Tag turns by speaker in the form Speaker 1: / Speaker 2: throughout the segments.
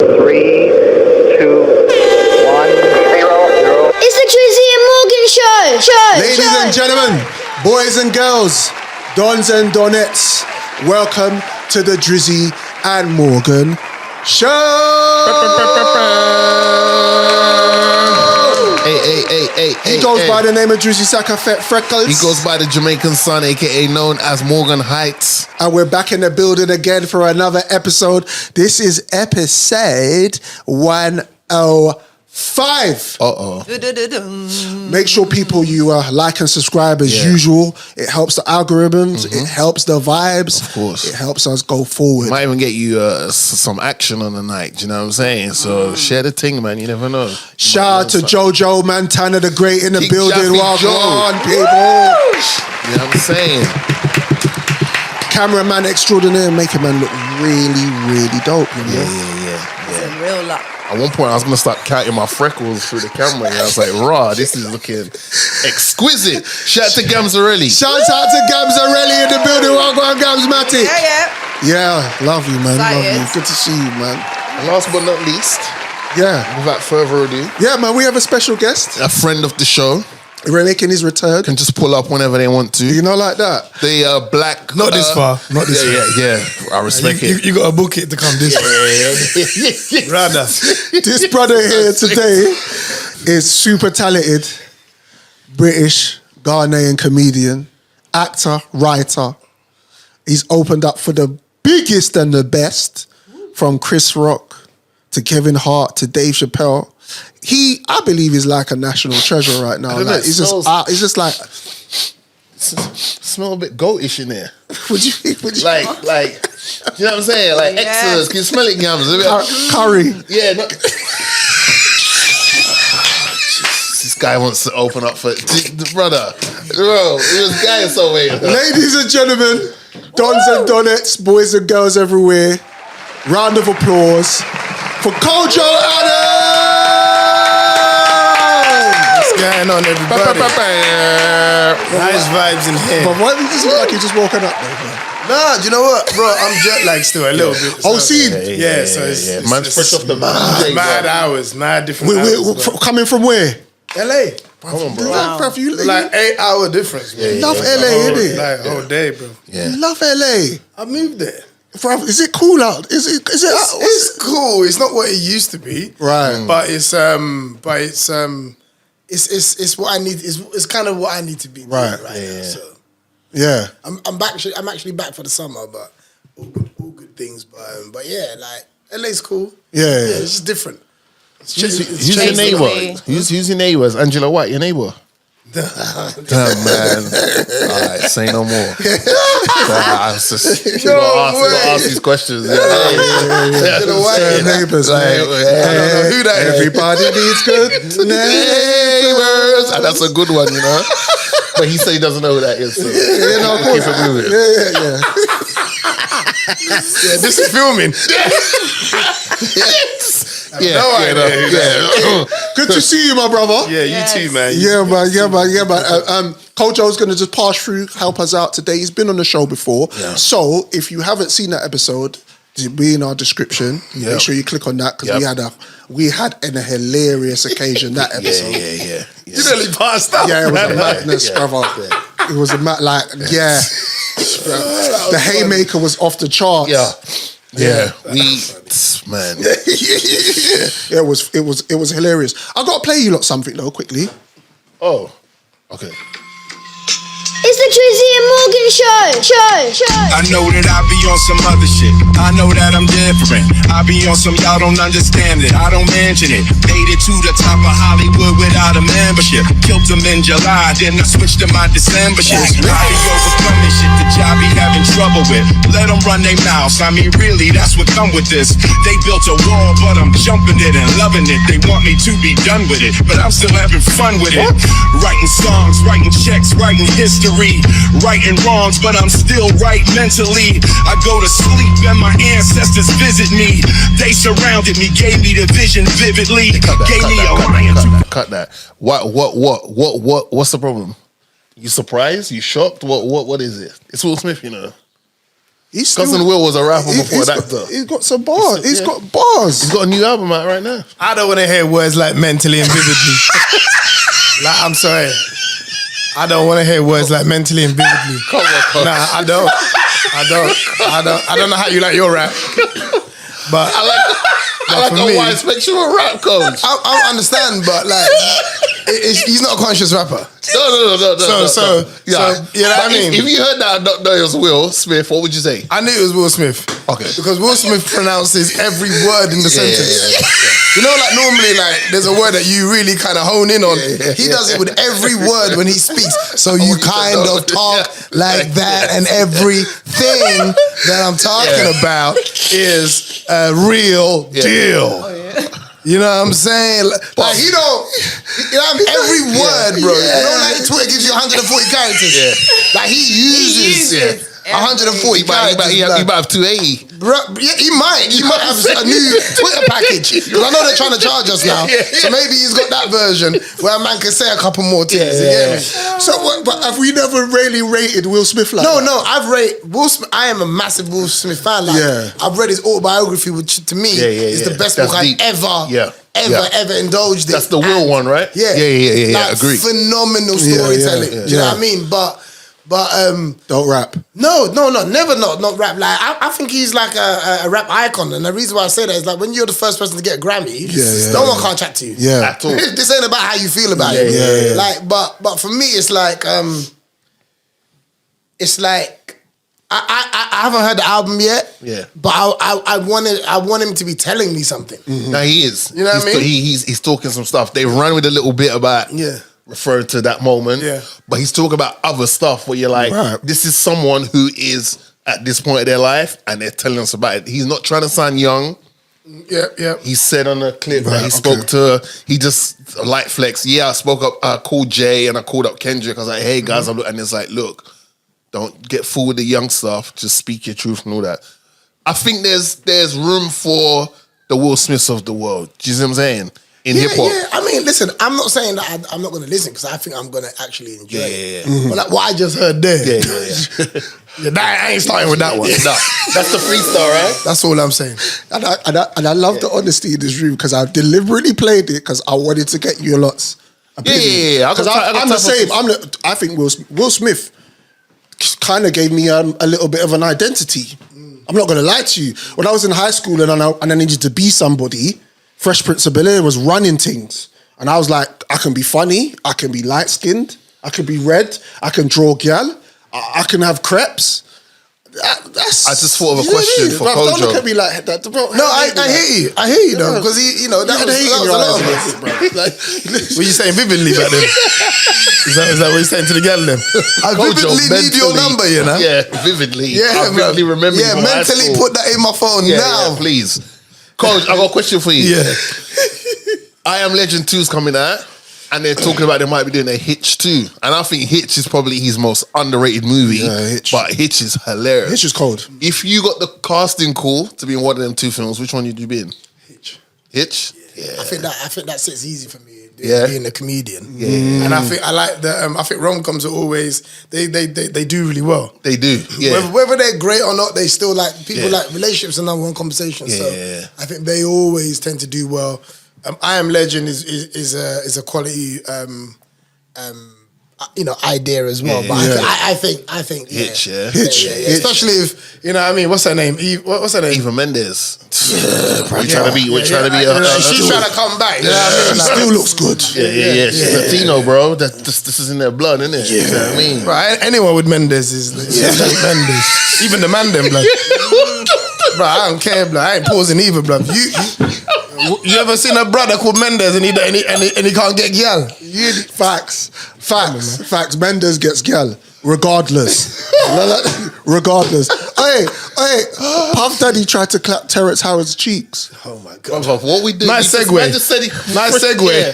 Speaker 1: 3, 2, 1, 0.
Speaker 2: It's the Drizzy and Morgan show.
Speaker 3: Ladies and gentlemen, boys and girls, dons and donettes, welcome to the Drizzy and Morgan show.
Speaker 4: Hey.
Speaker 3: He goes by the name of Drizzy Sakafet Freckles.
Speaker 4: He goes by the Jamaican Son, aka known as Morgan Heights.
Speaker 3: And we're back in the building again for another episode. This is episode 105. Make sure people you like and subscribe as usual. It helps the algorithms. It helps the vibes.
Speaker 4: Of course.
Speaker 3: It helps us go forward.
Speaker 4: Might even get you some action on the night. Do you know what I'm saying? So share the thing, man. You never know.
Speaker 3: Shout out to Kojo, Montana the Great in the
Speaker 4: Big
Speaker 3: building.
Speaker 4: Jaffe
Speaker 3: Well
Speaker 4: Joe.
Speaker 3: on, people.
Speaker 4: You know what I'm saying?
Speaker 3: Cameraman extraordinaire, making man look really, really dope. You know?
Speaker 4: Yeah.
Speaker 5: Real luck.
Speaker 4: At one point, I was going to start counting my freckles through the camera. And I was like, raw, this is looking exquisite. Shout out to Gamzarelli.
Speaker 3: Shout out to Gamzarelli in the building. Welcome, Gamzmatic.
Speaker 5: Yeah.
Speaker 3: Yeah, love you, man. Love
Speaker 5: Excited.
Speaker 3: you. Good to see you, man.
Speaker 4: And last but not least,
Speaker 3: Yeah.
Speaker 4: without further ado,
Speaker 3: Yeah, man, we have a special guest.
Speaker 4: a friend of the show
Speaker 3: We're making his return.
Speaker 4: can just pull up whenever they want to.
Speaker 3: You know, like that.
Speaker 4: The black...
Speaker 6: Not this far. Not this far.
Speaker 4: Yeah. I respect it.
Speaker 6: You got to book it to come this way.
Speaker 4: Yeah.
Speaker 6: Rather.
Speaker 3: This brother here today is super talented, British, Ghanaian comedian, actor, writer. He's opened up for the biggest and the best, from Chris Rock to Kevin Hart to Dave Chappelle. I believe he's like a national treasure right now.
Speaker 4: don't know,
Speaker 3: Like,
Speaker 4: it
Speaker 3: he's
Speaker 4: smells-
Speaker 3: just like,
Speaker 4: Smell a bit goatish in there.
Speaker 3: would you
Speaker 4: Like, you know what I'm saying? Like
Speaker 5: Yeah.
Speaker 4: Exodus. Can you smell it, Gams?
Speaker 3: curry?
Speaker 4: Yeah. No. This guy wants to open up for brother. Bro, this guy is so weird.
Speaker 3: Ladies and gentlemen, dons and donettes, boys and girls everywhere, round of applause for Kojo Adam!
Speaker 6: What's going on, everybody? Nice vibes in here.
Speaker 3: But why does it look like you just woken up, though, bro?
Speaker 6: Nah, do you know what, bro? I'm jet lagged still a little bit.
Speaker 3: Oh, see,
Speaker 6: Yeah, so it's
Speaker 4: Man's fresh off the
Speaker 6: mad hours, mad different hours. bro.
Speaker 3: coming from where?
Speaker 6: LA.
Speaker 4: Come on, bro.
Speaker 3: Bruv, you
Speaker 6: Like 8-hour difference, bro.
Speaker 3: love LA, innit?
Speaker 6: Like whole day, bro.
Speaker 4: Yeah.
Speaker 3: You love LA.
Speaker 6: I moved there.
Speaker 3: Bruv, is it cool out? Is it?
Speaker 6: It's cool. It's not what it used to be.
Speaker 3: Right.
Speaker 6: But it's what I need. It's kind of what I need to be doing
Speaker 3: Right.
Speaker 6: now. So
Speaker 3: Yeah.
Speaker 6: I'm actually back for the summer, but all good things. But yeah, like LA's cool.
Speaker 3: Yeah.
Speaker 6: It's just different.
Speaker 4: Who's your
Speaker 5: Basically.
Speaker 4: neighbor? Who's your neighbor? Is Angela White your neighbor? Damn, man. All right, say no more. I was just you gotta ask these questions.
Speaker 6: Angela White.
Speaker 3: Neighbours,
Speaker 4: Like,
Speaker 3: man.
Speaker 4: I don't know who that is.
Speaker 3: Everybody needs good
Speaker 4: Neighbors. And that's a good one, you know. But he said he doesn't know who that is. So
Speaker 3: Yeah, no, of
Speaker 4: keep
Speaker 3: course.
Speaker 4: it moving.
Speaker 3: Yeah.
Speaker 6: Yeah, this is filming.
Speaker 4: Yeah,
Speaker 6: no idea who
Speaker 4: yeah.
Speaker 3: Good to see you, my brother.
Speaker 6: Yeah, you too, man.
Speaker 3: Yeah, man. Kojo's going to just pass through, help us out today. He's been on the show before.
Speaker 4: Yeah.
Speaker 3: So if you haven't seen that episode, it'll be in our description.
Speaker 4: Yeah.
Speaker 3: Make sure you click on that because we had a hilarious occasion that episode.
Speaker 4: Yeah.
Speaker 6: You nearly passed out.
Speaker 3: Yeah, it was a madness, brother. It was a the haymaker was off the charts.
Speaker 4: Yeah. Man.
Speaker 3: It was hilarious. I got to play you lot something though, quickly.
Speaker 4: Oh, okay.
Speaker 2: It's the Drizzy and Morgan show.
Speaker 7: I know that I be on some other shit. I know that I'm different. I be on some y'all don't understand it. I don't mention it. Made it to the top of Hollywood without a membership. Killed them in July, then I switched to my December shit. I be overcoming shit that y'all be having trouble with. Let them run their mouths. I mean, really, that's what come with this. They built a wall, but I'm jumping it and loving it. They want me to be done with it, but I'm still having fun with it. Writing songs, writing checks, writing history. Righting wrongs, but I'm still right mentally. I go to sleep and my ancestors visit me. They surrounded me, gave me the vision vividly. Gave me a lion to
Speaker 4: Cut that. What's the problem? You surprised? You shocked? What is it? It's Will Smith, you know.
Speaker 3: He's still,
Speaker 4: Cousin Will was a rapper before that, though.
Speaker 3: He's got some bars. He's got bars.
Speaker 4: He's got a new album out right now.
Speaker 6: I don't want to hear words like mentally and vividly. Like, I'm sorry. I don't want to hear words like mentally and vividly.
Speaker 4: Come on.
Speaker 6: Nah, I don't know how you like your rap. But
Speaker 4: I like a wide spectrum of rap, Coach.
Speaker 6: I understand, but like, he's not a conscious rapper.
Speaker 4: No.
Speaker 6: So you know what I mean?
Speaker 4: If you heard that I don't know it was Will Smith, what would you say?
Speaker 6: I knew it was Will Smith.
Speaker 4: Okay.
Speaker 6: Because Will Smith pronounces every word in the sentence. You know, like normally, like there's a word that you really kind of hone in on. He does it with every word when he speaks. So you kind of talk like that, and everything that I'm talking about is a real deal. You know what I'm saying? Like he don't, you know, every word, bro. You know, like Twitter gives you 140 characters. Like he uses 140 characters.
Speaker 4: He might have 280.
Speaker 6: Bro, yeah, he might have a new Twitter package. Because I know they're trying to charge us now. So maybe he's got that version where a man can say a couple more things. You get me?
Speaker 3: So, but have we never really rated Will Smith like that?
Speaker 6: No, I've rated Will Smith. I am a massive Will Smith fan. Like, I've read his autobiography, which to me is the best book I've ever indulged in.
Speaker 4: That's the Will one, right?
Speaker 6: Yeah. Like,
Speaker 4: agree.
Speaker 6: phenomenal storytelling. Do you know what I mean? But
Speaker 3: don't rap.
Speaker 6: No, never not rap. Like I think he's like a rap icon, and the reason why I say that is like when you're the first person to get a Grammy, no one can't chat to you.
Speaker 3: Yeah,
Speaker 4: at all.
Speaker 6: This ain't about how you feel about it.
Speaker 3: Yeah.
Speaker 6: Like, but for me, it's like I haven't heard the album yet.
Speaker 4: Yeah,
Speaker 6: but I want him to be telling me something.
Speaker 4: Mm-hmm. No, he is.
Speaker 6: You know what I mean?
Speaker 4: He's talking some stuff. They run with a little bit about referring to that moment. Yeah. But he's talking about other stuff where you're like, this is someone who is at this point of their life and they're telling us about it. He's not trying to sound young.
Speaker 6: Yeah.
Speaker 4: He said on a clip that he spoke to, he just light flex. Yeah, I spoke up, I called Jay and I called up Kendrick. I was like, hey guys, and it's like, look, don't get fooled with the young stuff. Just speak your truth and all that. I think there's room for the Will Smiths of the world. Do you see what I'm saying? In hip hop.
Speaker 6: Yeah, I mean, listen, I'm not saying that I'm not going to listen because I think I'm going to actually enjoy it. But like what I just heard there. I ain't starting with that one.
Speaker 4: No, that's the freestyle, right?
Speaker 6: That's all I'm saying.
Speaker 3: And I love the honesty in this room because I deliberately played it because I wanted to get you lots.
Speaker 4: Yeah.
Speaker 3: Because I'm the same. I think Will Smith kind of gave me a little bit of an identity. I'm not going to lie to you. When I was in high school and I needed to be somebody, Fresh Prince of Bel-Air was running things. And I was like, I can be funny, I can be light-skinned, I can be red, I can draw gal, I can have crepes. I
Speaker 4: just thought of a question for Kojo.
Speaker 3: Don't look at me like that, bro.
Speaker 6: No, I hear you though, because that was a lot of it, bro. What you saying vividly back then? Is that what you're saying to the gal then? I vividly need your number, you know?
Speaker 4: Yeah, vividly. Yeah, I vividly remember.
Speaker 6: Yeah, mentally put that in my phone now.
Speaker 4: Yeah, please. Coach, I got a question for you. Yeah. I Am Legend 2's coming out, and they're talking about they might be doing a Hitch 2. And I think Hitch is probably his most underrated movie. Yeah, Hitch. But Hitch is hilarious.
Speaker 3: Hitch is cold.
Speaker 4: If you got the casting call to be in one of them two films, which one would you be in?
Speaker 6: Hitch? Yeah. I think that sits easy for me. Being a comedian, and I think I like the. I think rom-coms are always they do really well.
Speaker 4: They do, yeah.
Speaker 6: Whether they're great or not, they still like people like relationships and number one conversation. So I think they always tend to do well. I Am Legend is a quality idea as well. But I think
Speaker 4: Hitch,
Speaker 6: Hitch. Especially if I mean, what's her name? What's her name?
Speaker 4: Eva Mendes. We're trying to be.
Speaker 6: She's trying to come back. You know what I mean?
Speaker 3: She still looks good.
Speaker 4: Yeah. She's Latino, bro. This is in their blood, isn't it?
Speaker 6: Yeah.
Speaker 4: You know what I mean?
Speaker 6: Right. Anyone with Mendes is Mendes. Even the man them blood. Bro, I don't care, blood. I ain't pausing either, blood. You ever seen a brother called Mendes and he can't get gal?
Speaker 3: Facts. Mendes gets gal regardless. Hey, Puff Daddy tried to clap Terrace Howard's cheeks.
Speaker 6: Oh my God.
Speaker 4: What we do?
Speaker 6: Nice segue.
Speaker 4: Nice segue. I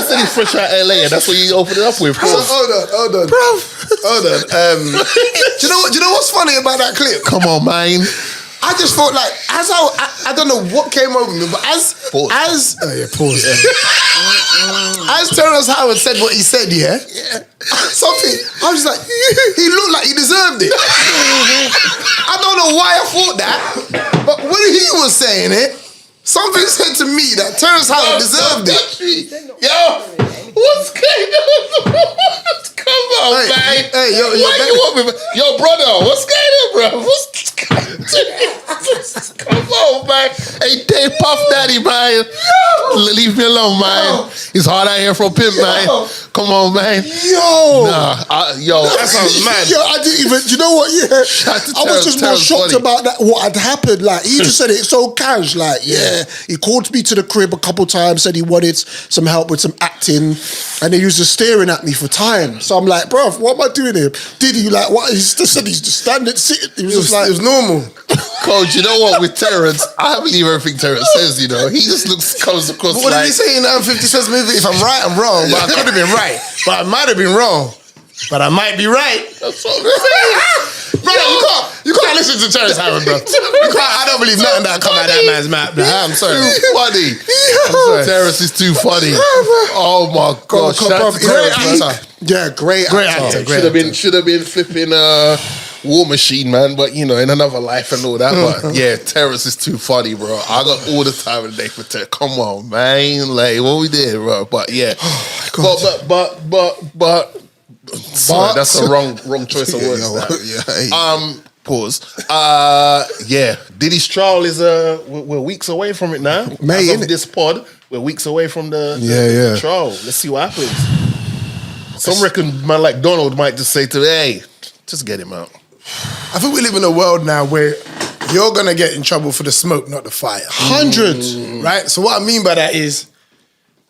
Speaker 4: said he's fresh out LA, and that's what you open it up with.
Speaker 6: Hold on. Hold on. Do you know what's funny about that clip?
Speaker 4: Come on, man.
Speaker 6: I just felt like I don't know what came over me, but as Terrace Howard said what he said, something. I was just like, he looked like he deserved it. I don't know why I thought that, but when he was saying it, something said to me that Terrace Howard deserved it.
Speaker 4: Yo, what's going on? Come on, man.
Speaker 6: Hey, yo,
Speaker 4: why you want me? Yo, brother, what's going on, bro? What's come on, man. Hey, Dave Puff Daddy, man. Leave me alone, man. It's hard out here for a pimp, man. Come on, man.
Speaker 3: Yo.
Speaker 4: That sounds mad.
Speaker 3: Yo, I didn't even, you know what, I was just more shocked about that, what had happened. Like, he just said it so cash, like, he called me to the crib a couple times, said he wanted some help with some acting, and he was just staring at me for time. So I'm like, bro, what am I doing here? Did he, like, what? He just said he's just standing, sitting. He was just like,
Speaker 6: it was normal.
Speaker 4: Coach, you know what? With Terrence, I believe everything Terrence says, you know. He just comes across
Speaker 6: but what did he say in 50 Cent's movie? If I'm right, I'm wrong. But I could have been right. But I might have been wrong. But I might be right.
Speaker 4: That's what I'm saying.
Speaker 6: Bro, you can't listen to Terrace Howard, bro. I don't believe nothing that come out of that man's mouth. I'm sorry.
Speaker 4: Too funny. I'm sorry. Terrace is too funny. Oh my gosh.
Speaker 6: Great actor.
Speaker 3: Yeah, great actor.
Speaker 4: Should have been flipping War Machine, man, but you know, in another life and all that. But yeah, Terrace is too funny, bro. I got all the time of the day for Terrace. Come on, man. Like, what we did, bro. But yeah. Sorry, that's a wrong choice of words. Pause. Yeah. Diddy's trial is we're weeks away from it now.
Speaker 3: May,
Speaker 4: as of this pod, we're weeks away from the trial. Let's see what happens. Some reckon man like Donald might just say to me, hey, just get him out.
Speaker 6: I think we live in a world now where you're gonna get in trouble for the smoke, not the fire.
Speaker 3: 100.
Speaker 6: Right? So what I mean by that is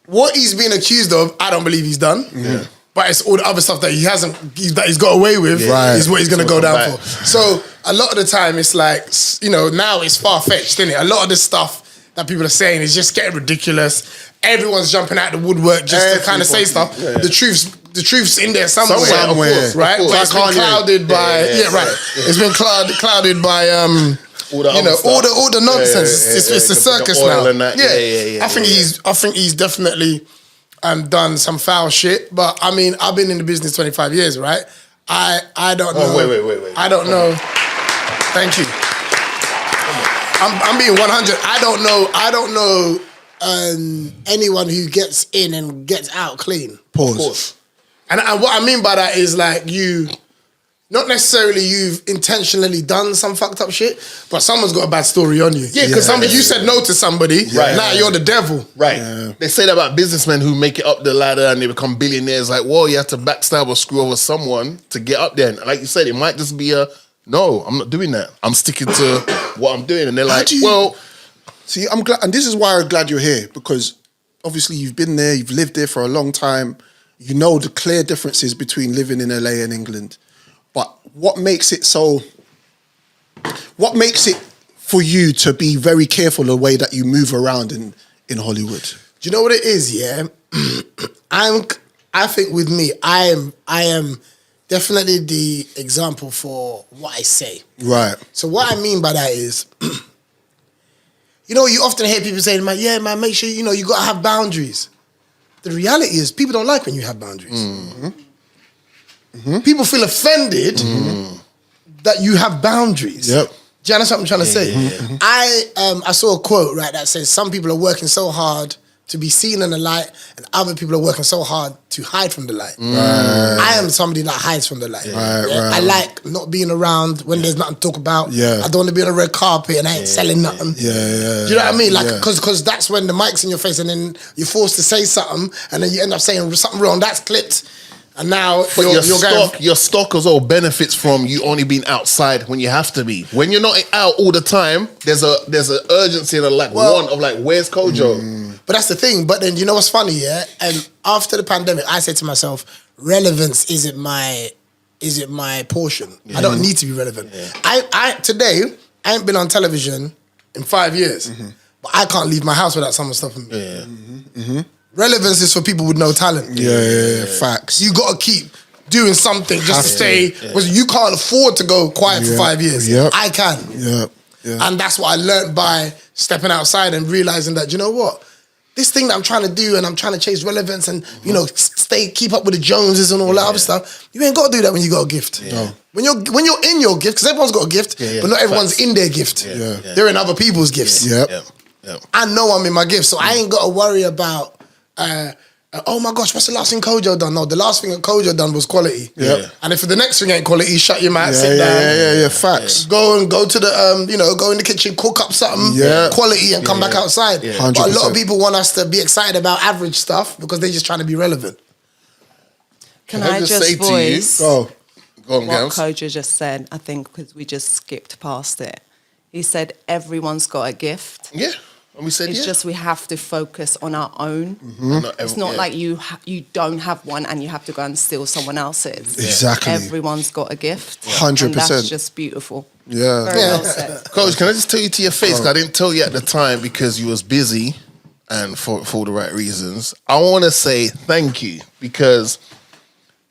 Speaker 6: what he's being accused of, I don't believe he's done.
Speaker 4: Yeah.
Speaker 6: But it's all the other stuff that he's got away with is what he's gonna go down for. So a lot of the time it's like, you know, now it's far-fetched, isn't it? A lot of the stuff that people are saying is just getting ridiculous. Everyone's jumping out the woodwork just to kind of say stuff. Yeah. The truth's in there somewhere. Right? But it's been clouded by It's been clouded by all the nonsense. It's a circus now. I think he's definitely done some foul shit. But I mean, I've been in the business 25 years, right? I don't know.
Speaker 4: Wait.
Speaker 6: I don't know. Thank you. I'm being 100. I don't know anyone who gets in and gets out clean.
Speaker 3: Pause.
Speaker 6: And what I mean by that is like not necessarily you've intentionally done some fucked up shit, but someone's got a bad story on you. Yeah, because you said no to somebody, now you're the devil.
Speaker 4: Right. Yeah. They say that about businessmen who make it up the ladder and they become billionaires. Like, whoa, you have to backstab or screw over someone to get up there. And like you said, it might just be no, I'm not doing that. I'm sticking to what I'm doing. And they're like,
Speaker 3: See, I'm glad, and this is why I'm glad you're here, because obviously you've been there, you've lived there for a long time. You know the clear differences between living in LA and England. But what makes it for you to be very careful the way that you move around in Hollywood?
Speaker 6: Do you know what it is, yeah? I think with me, I am definitely the example for what I say.
Speaker 3: Right.
Speaker 6: So what I mean by that is, you know, you often hear people saying, man, make sure, you know, you got to have boundaries. The reality is people don't like when you have boundaries. Mm-hmm. Mm-hmm. People feel offended that you have boundaries.
Speaker 3: Yep.
Speaker 6: Do you understand what I'm trying to say? Mm-hmm. I saw a quote, right, that says some people are working so hard to be seen in the light and other people are working so hard to hide from the light. Right. I am somebody that hides from the light. Right. I like not being around when there's nothing to talk about. Yeah. I don't want to be on a red carpet and I ain't selling nothing. Do you know what I mean? Like, because that's when the mic's in your face and then you're forced to say something and then you end up saying something wrong, that's clipped. And now
Speaker 4: your stock as well benefits from you only being outside when you have to be. When you're not out all the time, there's an urgency and want of like, where's Kojo?
Speaker 6: But that's the thing. But then you know what's funny, yeah? And after the pandemic, I said to myself, relevance isn't my portion. I don't need to be relevant. Today, I ain't been on television in 5 years. But I can't leave my house without someone stopping me. Relevance is for people with no talent.
Speaker 3: Yeah. Facts.
Speaker 6: You got to keep doing something just to stay. Because you can't afford to go quiet for 5 years. Yep. I can. And that's what I learned by stepping outside and realizing that, you know what? This thing that I'm trying to do and I'm trying to chase relevance and, you know, keep up with the Joneses and all that other stuff. You ain't got to do that when you got a gift.
Speaker 3: No.
Speaker 6: When you're in your gift, because everyone's got a gift, but not everyone's in their gift. They're in other people's gifts.
Speaker 3: Yep.
Speaker 6: I know I'm in my gift, so I ain't got to worry about. Oh my gosh, what's the last thing Kojo done? No, the last thing that Kojo done was quality. And if the next thing ain't quality, shut your mouth, sit down.
Speaker 3: Yeah, facts.
Speaker 6: Go to the go in the kitchen, cook up something quality, and come back outside. But a lot of people want us to be excited about average stuff because they're just trying to be relevant.
Speaker 5: Can I just
Speaker 4: say
Speaker 5: voice
Speaker 4: to you, go on,
Speaker 5: what
Speaker 4: girls.
Speaker 5: Kojo just said? I think because we just skipped past it. He said everyone's got a gift.
Speaker 4: Yeah. And we said,
Speaker 5: It's just we have to focus on our own. It's not like you don't have one and you have to go and steal someone else's.
Speaker 3: Exactly.
Speaker 5: Everyone's got a gift.
Speaker 3: 100%.
Speaker 5: And that's just beautiful.
Speaker 3: Yeah.
Speaker 5: Very well said.
Speaker 4: Coach, can I just tell you to your face? 'Cause I didn't tell you at the time because you was busy and for the right reasons. I want to say thank you because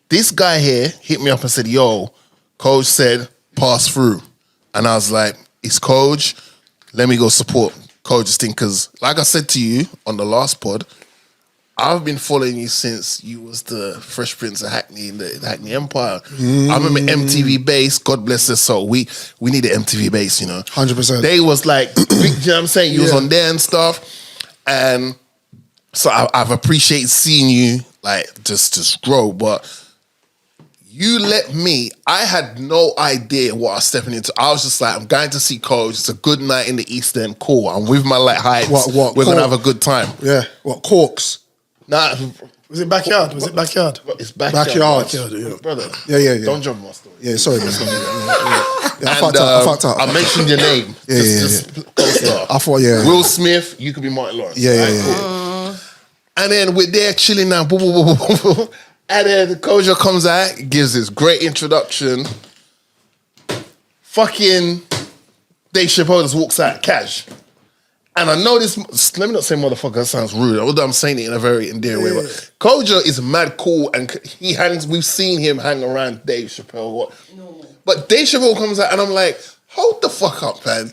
Speaker 4: this guy here hit me up and said, yo, Coach said pass through. And I was like, it's Coach. Let me go support Kojo's thing, because like I said to you on the last pod, I've been following you since you was the Fresh Prince of Hackney in the Hackney Empire. I remember MTV Base, God bless their soul. We needed MTV Base, you know.
Speaker 3: 100%.
Speaker 4: They was like, big, you know what I'm saying? You was on there and stuff. And so I've appreciated seeing you like just grow, but you let me, I had no idea what I was stepping into. I was just like, I'm going to see Kojo. It's a good night in the East End. Cool. I'm with my like hypes.
Speaker 3: What?
Speaker 4: We're going to have a good time.
Speaker 3: Yeah. What, Corks?
Speaker 4: Nah.
Speaker 6: Was it backyard? It's backyard.
Speaker 3: Backyard.
Speaker 4: Brother.
Speaker 3: Yeah.
Speaker 4: Don't jump my story.
Speaker 3: Yeah, sorry, man. I fucked up.
Speaker 4: I mentioned your name. Just co-star.
Speaker 3: I thought,
Speaker 4: Will Smith, you could be Martin Lawrence.
Speaker 3: Yeah.
Speaker 4: And then we're there chilling now. Boom, boom, boom, boom, boom. And then Kojo comes out, gives this great introduction. Fucking Dave Chappelle just walks out, cash. And I know this, let me not say motherfucker, that sounds rude. Although I'm saying it in a very endearing way. But Kojo is mad cool and we've seen him hang around Dave Chappelle. But Dave Chappelle comes out and I'm like, hold the fuck up, man.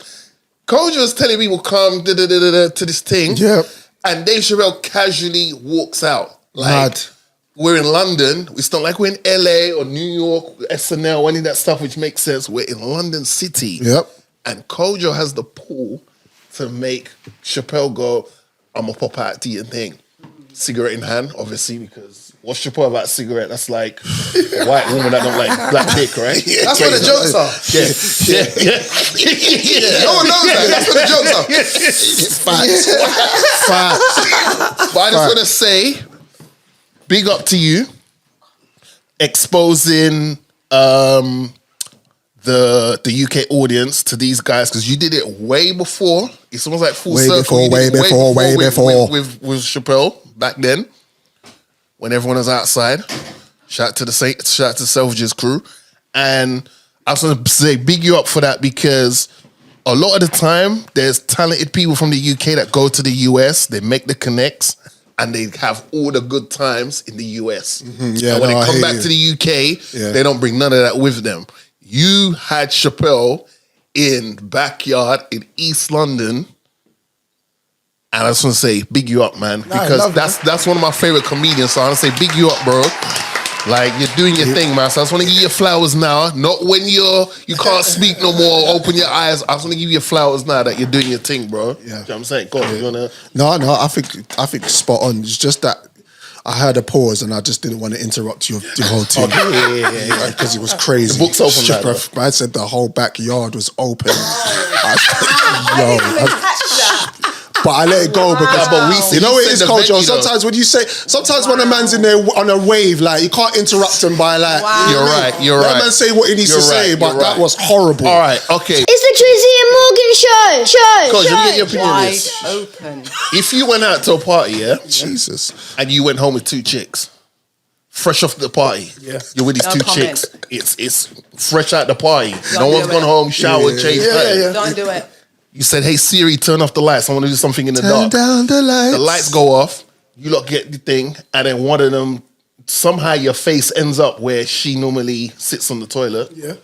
Speaker 4: Kojo is telling people come to this thing.
Speaker 3: Yep.
Speaker 4: And Dave Chappelle casually walks out.
Speaker 3: Mad.
Speaker 4: We're in London. It's not like we're in LA or New York, SNL, any of that stuff, which makes sense. We're in London City.
Speaker 3: Yep.
Speaker 4: And Kojo has the pull to make Chappelle go, I'm going to pop out to your thing. Cigarette in hand, obviously, because what's Chappelle about cigarette? That's like a white woman that don't like black dick, right?
Speaker 6: That's where the jokes are.
Speaker 4: Yeah.
Speaker 6: No one knows that. That's where the jokes are.
Speaker 3: Facts.
Speaker 4: But I just want to say, big up to you, exposing the UK audience to these guys, because you did it way before. It's almost like full circle.
Speaker 3: Way before.
Speaker 4: With Chappelle back then, when everyone was outside. Shout out to Selvages crew. And I just want to say, big you up for that, because a lot of the time, there's talented people from the UK that go to the US, they make the connects, and they have all the good times in the US.
Speaker 3: Yeah,
Speaker 4: and when they come back to the UK, they don't bring none of that with them. You had Chappelle in backyard in East London, and I just want to say, big you up, man, because that's one of my favorite comedians. So I want to say, big you up, bro. Like, you're doing your thing, man. So I just want to give you your flowers now. Not when you can't speak no more, open your eyes. I just want to give you your flowers now that you're doing your thing, bro. Yeah. You know what I'm saying? Go on, you want to...
Speaker 3: No, I think spot on. It's just that I heard a pause and I just didn't want to interrupt your whole team.
Speaker 4: Yeah.
Speaker 3: Because it was crazy.
Speaker 4: The book's open,
Speaker 3: I said the whole backyard was open. But I let it go because, you know it is, Kojo. Sometimes when a man's in there on a wave, like, you can't interrupt him by like,
Speaker 4: You're right.
Speaker 3: Let man say what he needs to say, but that was horrible.
Speaker 4: All right, okay.
Speaker 2: It's the Drizzy and Morgan show.
Speaker 4: Coach, let me get your opinion on this.
Speaker 5: Open.
Speaker 4: If you went out to a party,
Speaker 3: Jesus,
Speaker 4: and you went home with 2 chicks, fresh off the party, you're with these 2 chicks, it's fresh out the party. No one's gone home, showered, changed.
Speaker 5: Don't do it.
Speaker 4: You said, hey Siri, turn off the lights. I want to do something in the dark.
Speaker 3: Turn down the lights.
Speaker 4: The lights go off. You lot get the thing, and then one of them, somehow your face ends up where she normally sits on the toilet.
Speaker 6: Yeah.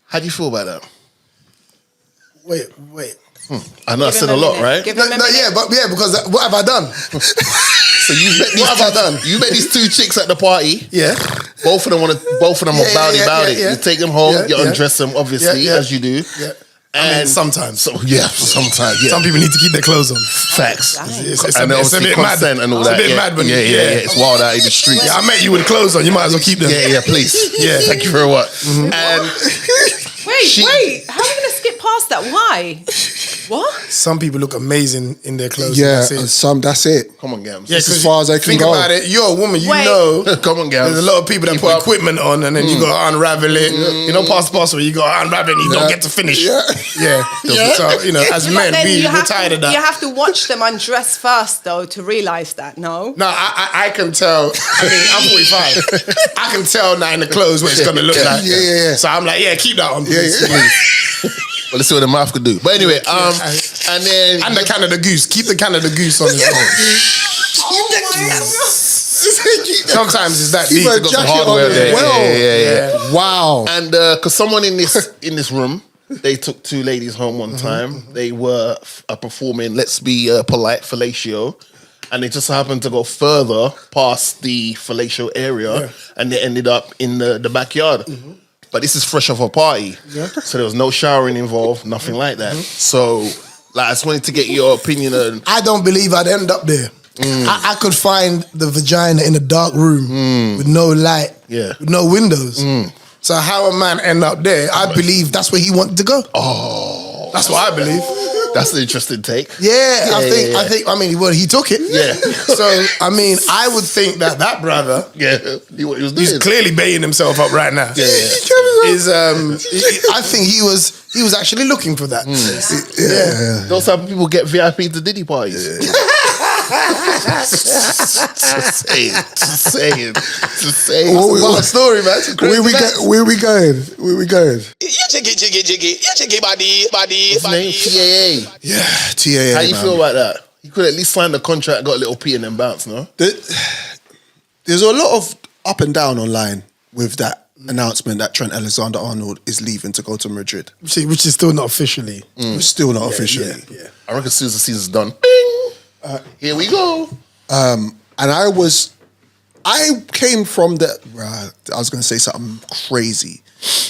Speaker 4: How do you feel about that?
Speaker 6: Wait.
Speaker 4: I know I said a lot, right?
Speaker 5: Give him a minute.
Speaker 6: Because what have I done?
Speaker 4: So what have I done? You met these 2 chicks at the party.
Speaker 6: Yeah.
Speaker 4: Both of them are bowdy. You take them home, you undress them, obviously, as you do.
Speaker 6: Yeah.
Speaker 4: And
Speaker 6: sometimes.
Speaker 4: Sometimes. Yeah.
Speaker 6: Some people need to keep their clothes on.
Speaker 4: Facts.
Speaker 6: It's
Speaker 4: and
Speaker 6: a bit mad.
Speaker 4: And all that.
Speaker 6: It's a bit mad when
Speaker 4: it's wild out in the streets.
Speaker 6: Yeah, I met you with clothes on. You might as well keep them.
Speaker 4: Yeah, please.
Speaker 6: Yeah.
Speaker 4: Thank you very much. And
Speaker 5: Wait. How are we going to skip past that? Why? What?
Speaker 6: Some people look amazing in their clothes.
Speaker 3: Yeah, and that's it.
Speaker 4: Come on, Gams.
Speaker 6: Yeah,
Speaker 3: as far as I can
Speaker 6: think
Speaker 3: go.
Speaker 6: about it. You're a woman,
Speaker 4: Come on, Gams.
Speaker 6: There's a lot of people that put equipment on and then you got to unravel it. You know, past the parcel, you got to unravel it and you don't get to finish. Yeah. So, as men, we're tired of that.
Speaker 5: You have to watch them undress first, though, to realise that, no?
Speaker 6: No, I can tell. I mean, I'm 45. I can tell now in the clothes what it's going to look like.
Speaker 3: Yeah.
Speaker 6: So I'm like, keep that on.
Speaker 4: Well, let's see what the mouth could do. But anyway, and then...
Speaker 6: And the Canada Goose. Keep the Canada Goose on his phone. Sometimes it's that deep.
Speaker 3: Got some hardware there.
Speaker 4: Yeah.
Speaker 3: Wow.
Speaker 4: And because someone in this room, they took 2 ladies home one time. They were performing Let's Be Polite Fellatio. And they just happened to go further past the fellatio area and they ended up in the backyard. But this is fresh off a party. Yeah. So there was no showering involved, nothing like that. So I just wanted to get your opinion on...
Speaker 6: I don't believe I'd end up there. I could find the vagina in a dark room with no light, with no windows. So how a man end up there, I believe that's where he wanted to go.
Speaker 4: Oh.
Speaker 6: That's what I believe.
Speaker 4: That's an interesting take.
Speaker 6: I think, he took it.
Speaker 4: Yeah.
Speaker 6: So, I would think that brother...
Speaker 4: Yeah, he was doing.
Speaker 6: He's clearly baiting himself up right now.
Speaker 4: Yeah.
Speaker 6: I think he was actually looking for that.
Speaker 4: Those type of people get VIP to Diddy parties. Just saying.
Speaker 3: What a
Speaker 6: story, man.
Speaker 3: Where we going?
Speaker 8: You jiggy body.
Speaker 4: What's his name? TAA.
Speaker 3: Yeah, TAA.
Speaker 4: How you feel about that? You could at least sign the contract, got a little P and then bounce, no?
Speaker 3: There's a lot of up and down online with that announcement that Trent Alexander-Arnold is leaving to go to Madrid.
Speaker 6: Which is still not officially.
Speaker 3: Still not officially.
Speaker 6: Yeah.
Speaker 4: I reckon as soon as the season's done, bing, here we go.
Speaker 3: And I came from I was going to say something crazy.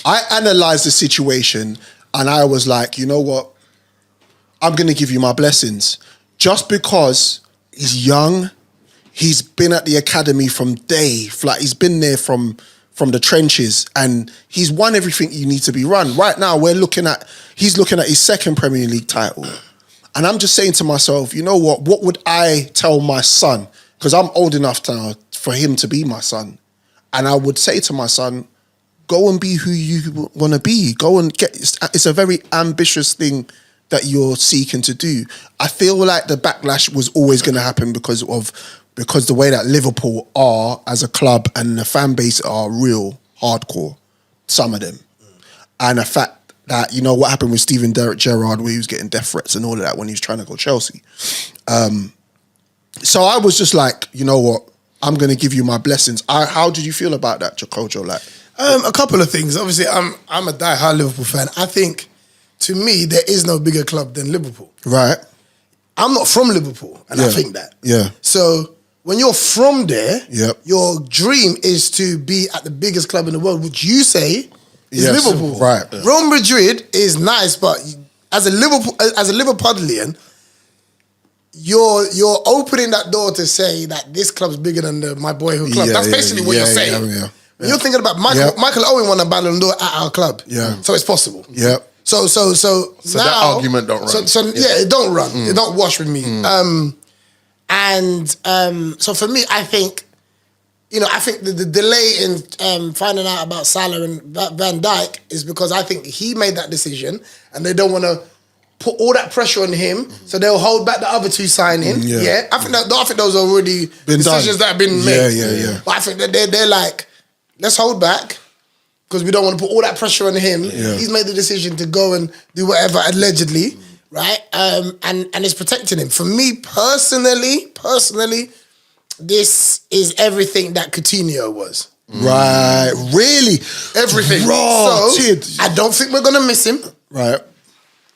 Speaker 3: I analysed the situation and I was like, you know what? I'm going to give you my blessings. Just because he's young, he's been at the academy from day, like he's been there from the trenches and he's won everything you need to be run. Right now, he's looking at his 2nd Premier League title. And I'm just saying to myself, you know what would I tell my son? Because I'm old enough now for him to be my son. And I would say to my son, go and be who you want to be. Go and it's a very ambitious thing that you're seeking to do. I feel like the backlash was always going to happen because the way that Liverpool are as a club and the fan base are real hardcore, some of them. And the fact that, you know, what happened with Steven Gerrard where he was getting death threats and all of that when he was trying to go Chelsea. So I was just like, you know what, I'm going to give you my blessings. How did you feel about that, Kojo? Like,
Speaker 6: a couple of things. Obviously, I'm a die-hard Liverpool fan. I think, to me, there is no bigger club than Liverpool.
Speaker 3: Right.
Speaker 6: I'm not from Liverpool, and I think that.
Speaker 3: Yeah.
Speaker 6: So when you're from there,
Speaker 3: Yep.
Speaker 6: your dream is to be at the biggest club in the world, which you say is Liverpool.
Speaker 3: Right.
Speaker 6: Real Madrid is nice, but as a Liverpudlian, you're opening that door to say that this club's bigger than my boyhood club. That's basically what you're saying.
Speaker 3: Yeah.
Speaker 6: When you're thinking about Michael Owen won a Ballon d'Or at our club.
Speaker 3: Yeah.
Speaker 6: So it's possible.
Speaker 3: Yeah.
Speaker 6: So now,
Speaker 4: that argument don't run.
Speaker 6: So it don't run. It don't wash with me. So for me, I think, I think the delay in finding out about Salah and Van Dijk is because I think he made that decision and they don't want to put all that pressure on him, so they'll hold back the other 2 signing. Yeah. I think those are already decisions that have been made.
Speaker 3: Yeah.
Speaker 6: But I think that they're like, let's hold back because we don't want to put all that pressure on him.
Speaker 3: Yeah.
Speaker 6: He's made the decision to go and do whatever allegedly, right? And it's protecting him. For me personally, this is everything that Coutinho was.
Speaker 3: Right. Really?
Speaker 6: Everything.
Speaker 3: Rotted.
Speaker 6: So I don't think we're gonna miss him.
Speaker 3: Right.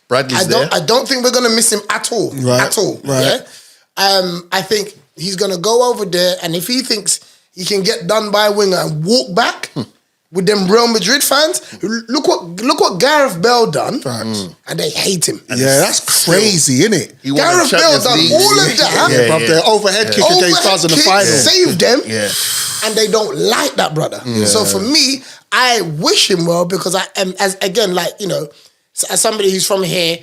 Speaker 4: Bradley's
Speaker 6: I don't think we're gonna miss him at all.
Speaker 3: Right.
Speaker 6: At all.
Speaker 3: Right.
Speaker 6: Yeah. I think he's gonna go over there, and if he thinks he can get done by a winger and walk back with them Real Madrid fans, look what Gareth Bale done, and they hate him.
Speaker 3: Yeah, that's crazy, isn't it?
Speaker 6: Gareth Bale done all of that.
Speaker 3: Bruv, their overhead kick against us in the final.
Speaker 6: Saved them,
Speaker 4: Yeah.
Speaker 6: and they don't like that, brother. So for me, I wish him well because I am, as somebody who's from here,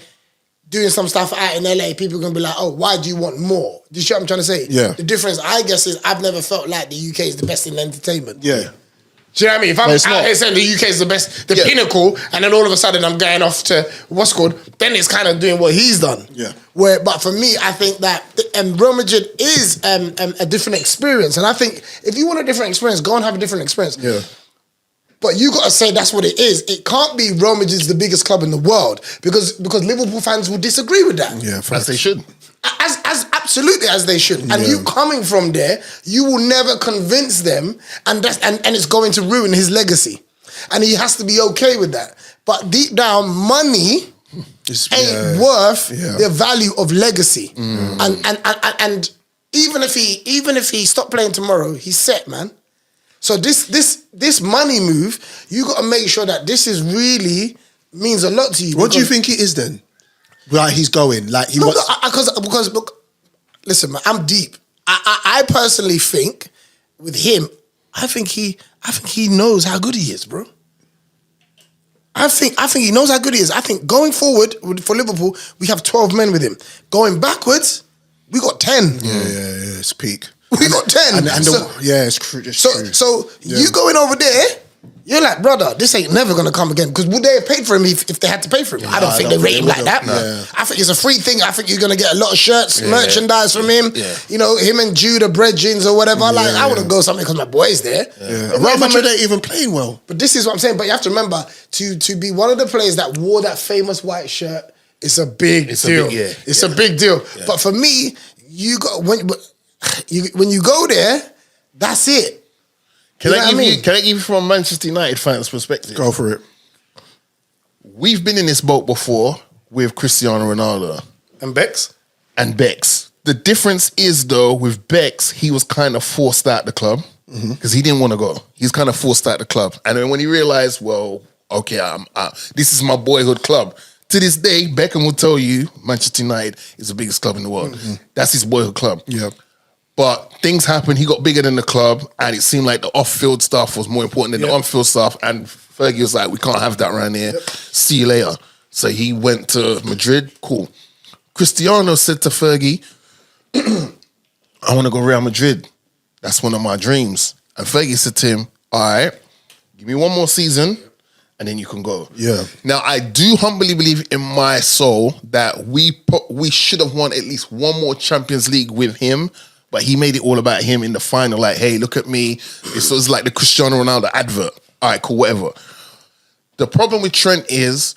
Speaker 6: doing some stuff out in LA, people are going to be like, oh, why do you want more? Do you see what I'm trying to say?
Speaker 3: Yeah.
Speaker 6: The difference, I guess, is I've never felt like the UK is the best in entertainment.
Speaker 3: Yeah.
Speaker 6: Do you know what I mean? If I'm out here saying the UK is the best, the pinnacle, and then all of a sudden I'm going off to what's called, then it's kind of doing what he's done.
Speaker 3: Yeah.
Speaker 6: But for me, I think that Real Madrid is a different experience. And I think if you want a different experience, go and have a different experience.
Speaker 3: Yeah.
Speaker 6: But you got to say that's what it is. It can't be Real Madrid's the biggest club in the world because Liverpool fans will disagree with that.
Speaker 3: Yeah,
Speaker 4: as they should.
Speaker 6: As absolutely as they should. And you coming from there, you will never convince them, and it's going to ruin his legacy. And he has to be okay with that. But deep down, money ain't worth the value of legacy. And even if he stopped playing tomorrow, he's set, man. So this money move, you got to make sure that this is really means a lot to you.
Speaker 3: What do you think it is then? Like he's going, like he wants.
Speaker 6: Because look, listen, man, I'm deep. I personally think with him, I think he knows how good he is, bro. I think he knows how good he is. I think going forward for Liverpool, we have 12 men with him. Going backwards, we got 10.
Speaker 3: Yeah, it's peak.
Speaker 6: We got 10.
Speaker 3: It's true.
Speaker 6: So you going over there, you're like, brother, this ain't never going to come again. Because would they have paid for him if they had to pay for him? I don't think they rate him like that. I think it's a free thing. I think you're going to get a lot of shirts, merchandise from him. Yeah. You know, him and Judah, bread jeans or whatever. I wouldn't go something because my boy's there.
Speaker 3: Real Madrid ain't even playing well.
Speaker 6: But this is what I'm saying. But you have to remember, to be one of the players that wore that famous white shirt, it's a big deal. It's a big deal. Yeah. But for me, when you go there, that's it.
Speaker 4: Can I give you from a Manchester United fan's perspective?
Speaker 3: Go for it.
Speaker 4: We've been in this boat before with Cristiano Ronaldo.
Speaker 6: And Bex.
Speaker 4: The difference is, though, with Bex, he was kind of forced out the club because he didn't want to go. He's kind of forced out the club. And then when he realized, well, okay, this is my boyhood club. To this day, Beckham will tell you Manchester United is the biggest club in the world. That's his boyhood club.
Speaker 3: Yeah.
Speaker 4: But things happened. He got bigger than the club, and it seemed like the off-field stuff was more important than the on-field stuff. And Fergie was like, we can't have that around here. See you later. So he went to Madrid. Cool. Cristiano said to Fergie, I want to go Real Madrid. That's one of my dreams. And Fergie said to him, all right, give me one more season, and then you can go.
Speaker 3: Yeah.
Speaker 4: Now, I do humbly believe in my soul that we should have won at least one more Champions League with him. But he made it all about him in the final. Like, hey, look at me. It's like the Cristiano Ronaldo advert. All right, cool, whatever. The problem with Trent is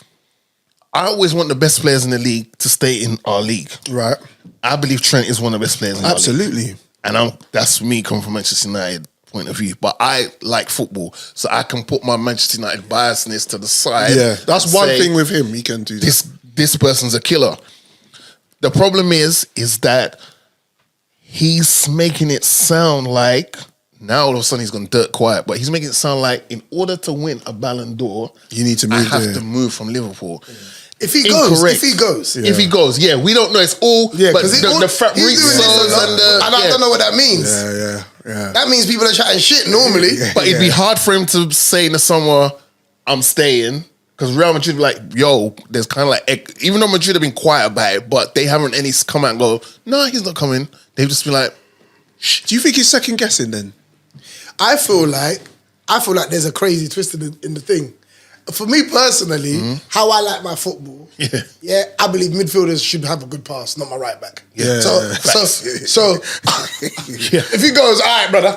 Speaker 4: I always want the best players in the league to stay in our league.
Speaker 3: Right.
Speaker 4: I believe Trent is one of the best players in our league.
Speaker 3: Absolutely.
Speaker 4: And that's me coming from Manchester United point of view. But I like football, so I can put my Manchester United biasness to the side.
Speaker 3: Yeah, that's one thing with him. He can do that.
Speaker 4: This person's a killer. The problem is that he's making it sound like, now all of a sudden he's gone dirt quiet, but he's making it sound like in order to win a Ballon d'Or,
Speaker 3: you need to move
Speaker 4: I have to move from Liverpool.
Speaker 6: If he goes,
Speaker 4: If he goes, we don't know. It's all, but the Fabrizio's
Speaker 6: and I don't know what that means.
Speaker 3: Yeah.
Speaker 6: That means people are chatting shit normally.
Speaker 4: But it'd be hard for him to say in the summer, I'm staying. Because Real Madrid be like, yo, there's kind of like, even though Madrid have been quiet about it, but they haven't any come out and go, no, he's not coming. They've just been like, shh.
Speaker 3: Do you think he's second guessing then?
Speaker 6: I feel like there's a crazy twist in the thing. For me personally, how I like my football, I believe midfielders should have a good pass, not my right back.
Speaker 3: Yeah.
Speaker 6: So if he goes, all right, brother,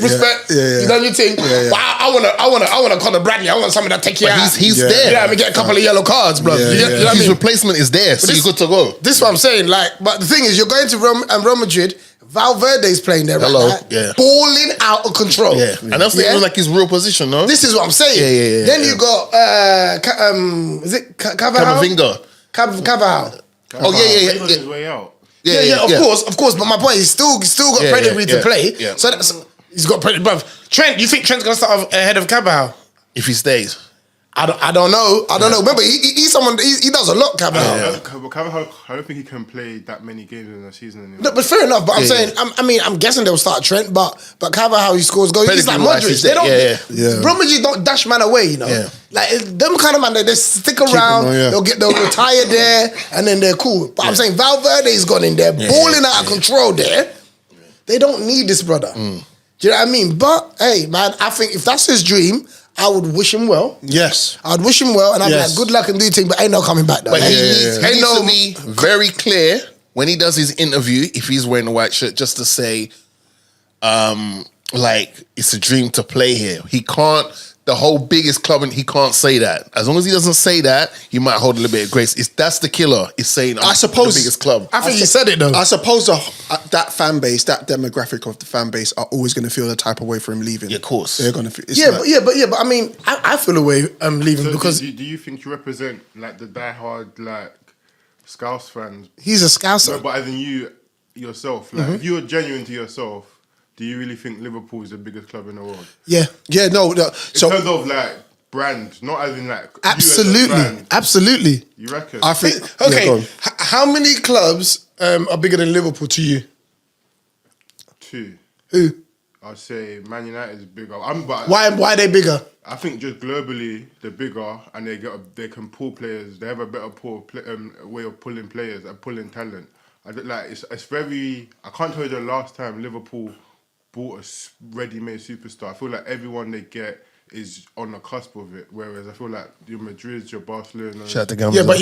Speaker 6: respect, you done your thing. But I want to Conor Bradley. I want somebody that take you out.
Speaker 4: He's there.
Speaker 6: Yeah, I mean, get a couple of yellow cards, bro. You know what I
Speaker 4: His
Speaker 6: mean?
Speaker 4: replacement is there, so you're good to go.
Speaker 6: This is what I'm saying. But the thing is, you're going to Real Madrid. Valverde's playing there right now. Balling out of control.
Speaker 4: Yeah. And that's like his real position, no?
Speaker 6: This is what I'm saying. Then you got, is it Camavinga? Carvajal.
Speaker 4: Oh yeah.
Speaker 9: He's on his way out.
Speaker 6: Yeah, of course. But my point is, still got pedigree to play.
Speaker 4: Yeah.
Speaker 6: So he's got pedigree. Bruv, Trent, you think Trent's gonna start ahead of Carvajal?
Speaker 4: If he stays.
Speaker 6: I don't know. Remember, he's someone. He does a lot, Carvajal.
Speaker 9: Carvajal, I don't think he can play that many games in a season anymore.
Speaker 6: No, but fair enough. But I'm saying, I'm guessing they'll start Trent. But Carvajal, he scores goals. He's like Modric. They don't. Real Madrid don't dash man away. You know, like them kind of man. They stick around. They'll retire there, and then they're cool. But I'm saying Valverde's gone in there, balling out of control there. They don't need this brother. Do you know what I mean? But hey, man, I think if that's his dream, I would wish him well.
Speaker 3: Yes.
Speaker 6: I'd wish him well, and I'd be like, good luck and do thing, but ain't no coming back though.
Speaker 4: But he needs to be very clear when he does his interview, if he's wearing a white shirt, just to say, like, it's a dream to play here. He can't, the whole biggest club, and he can't say that. As long as he doesn't say that, he might hold a little bit of grace. That's the killer. Is saying, I suppose the biggest club.
Speaker 6: I think he said it though.
Speaker 3: I suppose that fan base, that demographic of the fan base, are always going to feel the type of way for him leaving.
Speaker 4: Yeah, of course.
Speaker 3: They're going to feel.
Speaker 6: But I mean, I feel a way leaving
Speaker 9: So
Speaker 6: because
Speaker 9: do you think you represent like the diehard like Scouse fans?
Speaker 6: he's a Scouser.
Speaker 9: No, but as in you yourself, like if you're genuine to yourself, do you really think Liverpool is the biggest club in the world?
Speaker 3: Yeah. No. So
Speaker 9: in terms of like brand, not as in like
Speaker 6: Absolutely.
Speaker 9: You reckon?
Speaker 3: I think.
Speaker 6: Okay,
Speaker 3: go on.
Speaker 6: how many clubs are bigger than Liverpool to you?
Speaker 9: 2.
Speaker 6: Who?
Speaker 9: I'd say Man United is bigger.
Speaker 6: Why are they bigger?
Speaker 9: I think just globally they're bigger and they can pull players. They have a better way of pulling players and pulling talent. It's very. I can't tell you the last time Liverpool bought a ready-made superstar. I feel like everyone they get is on the cusp of it. Whereas I feel like your Madrid, your Barcelona.
Speaker 4: Shout out to Gambler.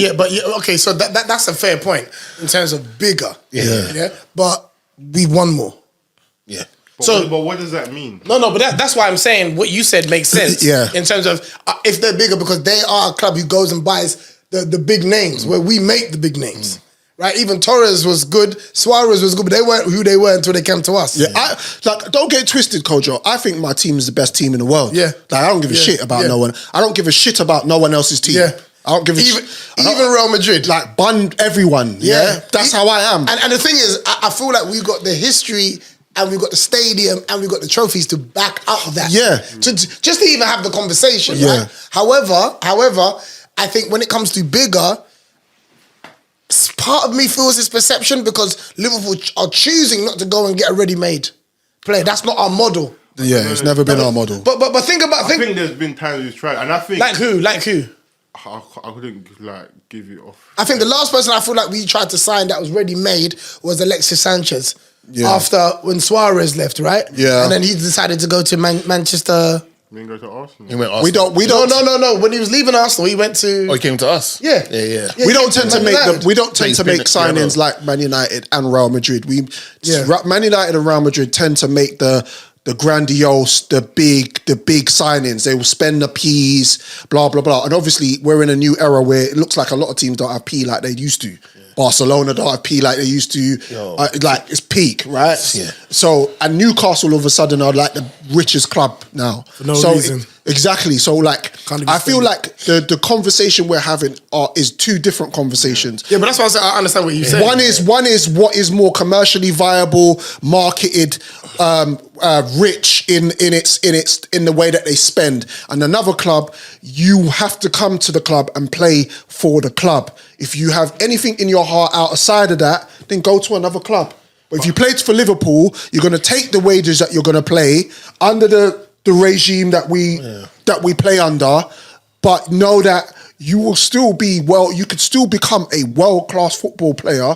Speaker 6: Okay. So that's a fair point in terms of bigger.
Speaker 3: Yeah.
Speaker 6: But we won more.
Speaker 4: Yeah.
Speaker 9: But what does that mean?
Speaker 6: No, but that's why I'm saying what you said makes sense.
Speaker 3: Yeah.
Speaker 6: In terms of if they're bigger, because they are a club who goes and buys the big names, where we make the big names. Right? Even Torres was good, Suarez was good, but they weren't who they were until they came to us.
Speaker 3: Yeah, don't get it twisted, Kojo. I think my team is the best team in the world.
Speaker 6: Yeah.
Speaker 3: Like, I don't give a shit about no one. I don't give a shit about no one else's team.
Speaker 6: Yeah.
Speaker 3: I don't give a
Speaker 6: even
Speaker 3: shit.
Speaker 6: Real Madrid.
Speaker 3: Like, bun everyone. Yeah. That's how I am.
Speaker 6: And the thing is, I feel like we've got the history and we've got the stadium and we've got the trophies to back up that.
Speaker 3: Yeah.
Speaker 6: Just to even have the conversation.
Speaker 3: Yeah.
Speaker 6: Right? However, I think when it comes to bigger, part of me feels this perception because Liverpool are choosing not to go and get a ready-made player. That's not our model.
Speaker 3: Yeah, it's never been our model.
Speaker 6: But think about...
Speaker 9: I think there's been times we've tried, and I think...
Speaker 6: Like who?
Speaker 9: I couldn't like give you off.
Speaker 6: I think the last person I feel like we tried to sign that was ready-made was Alexis Sanchez. Yeah. After when Suarez left, right?
Speaker 3: Yeah.
Speaker 6: And then he decided to go to Manchester...
Speaker 9: He didn't go to Arsenal.
Speaker 4: He went Arsenal.
Speaker 6: We don't. No. When he was leaving Arsenal, he went to...
Speaker 4: Oh, he came to us?
Speaker 6: Yeah.
Speaker 3: We don't tend to make signings like Man United and Real Madrid. Man United and Real Madrid tend to make the grandiose, the big signings. They will spend the P's, blah, blah, blah. And obviously, we're in a new era where it looks like a lot of teams don't have P like they used to. Barcelona don't have P like they used to. Like, it's peak, right?
Speaker 4: Yeah.
Speaker 3: So, and Newcastle all of a sudden are like the richest club now.
Speaker 6: For no reason.
Speaker 3: Exactly. So, like, I feel like the conversation we're having is two different conversations.
Speaker 6: Yeah, but that's why I say I understand what you said.
Speaker 3: One is what is more commercially viable, marketed, rich in the way that they spend. And another club, you have to come to the club and play for the club. If you have anything in your heart outside of that, then go to another club. But if you play for Liverpool, you're going to take the wages that you're going to play under the regime that we play under, but know that you will still be you could still become a world-class football player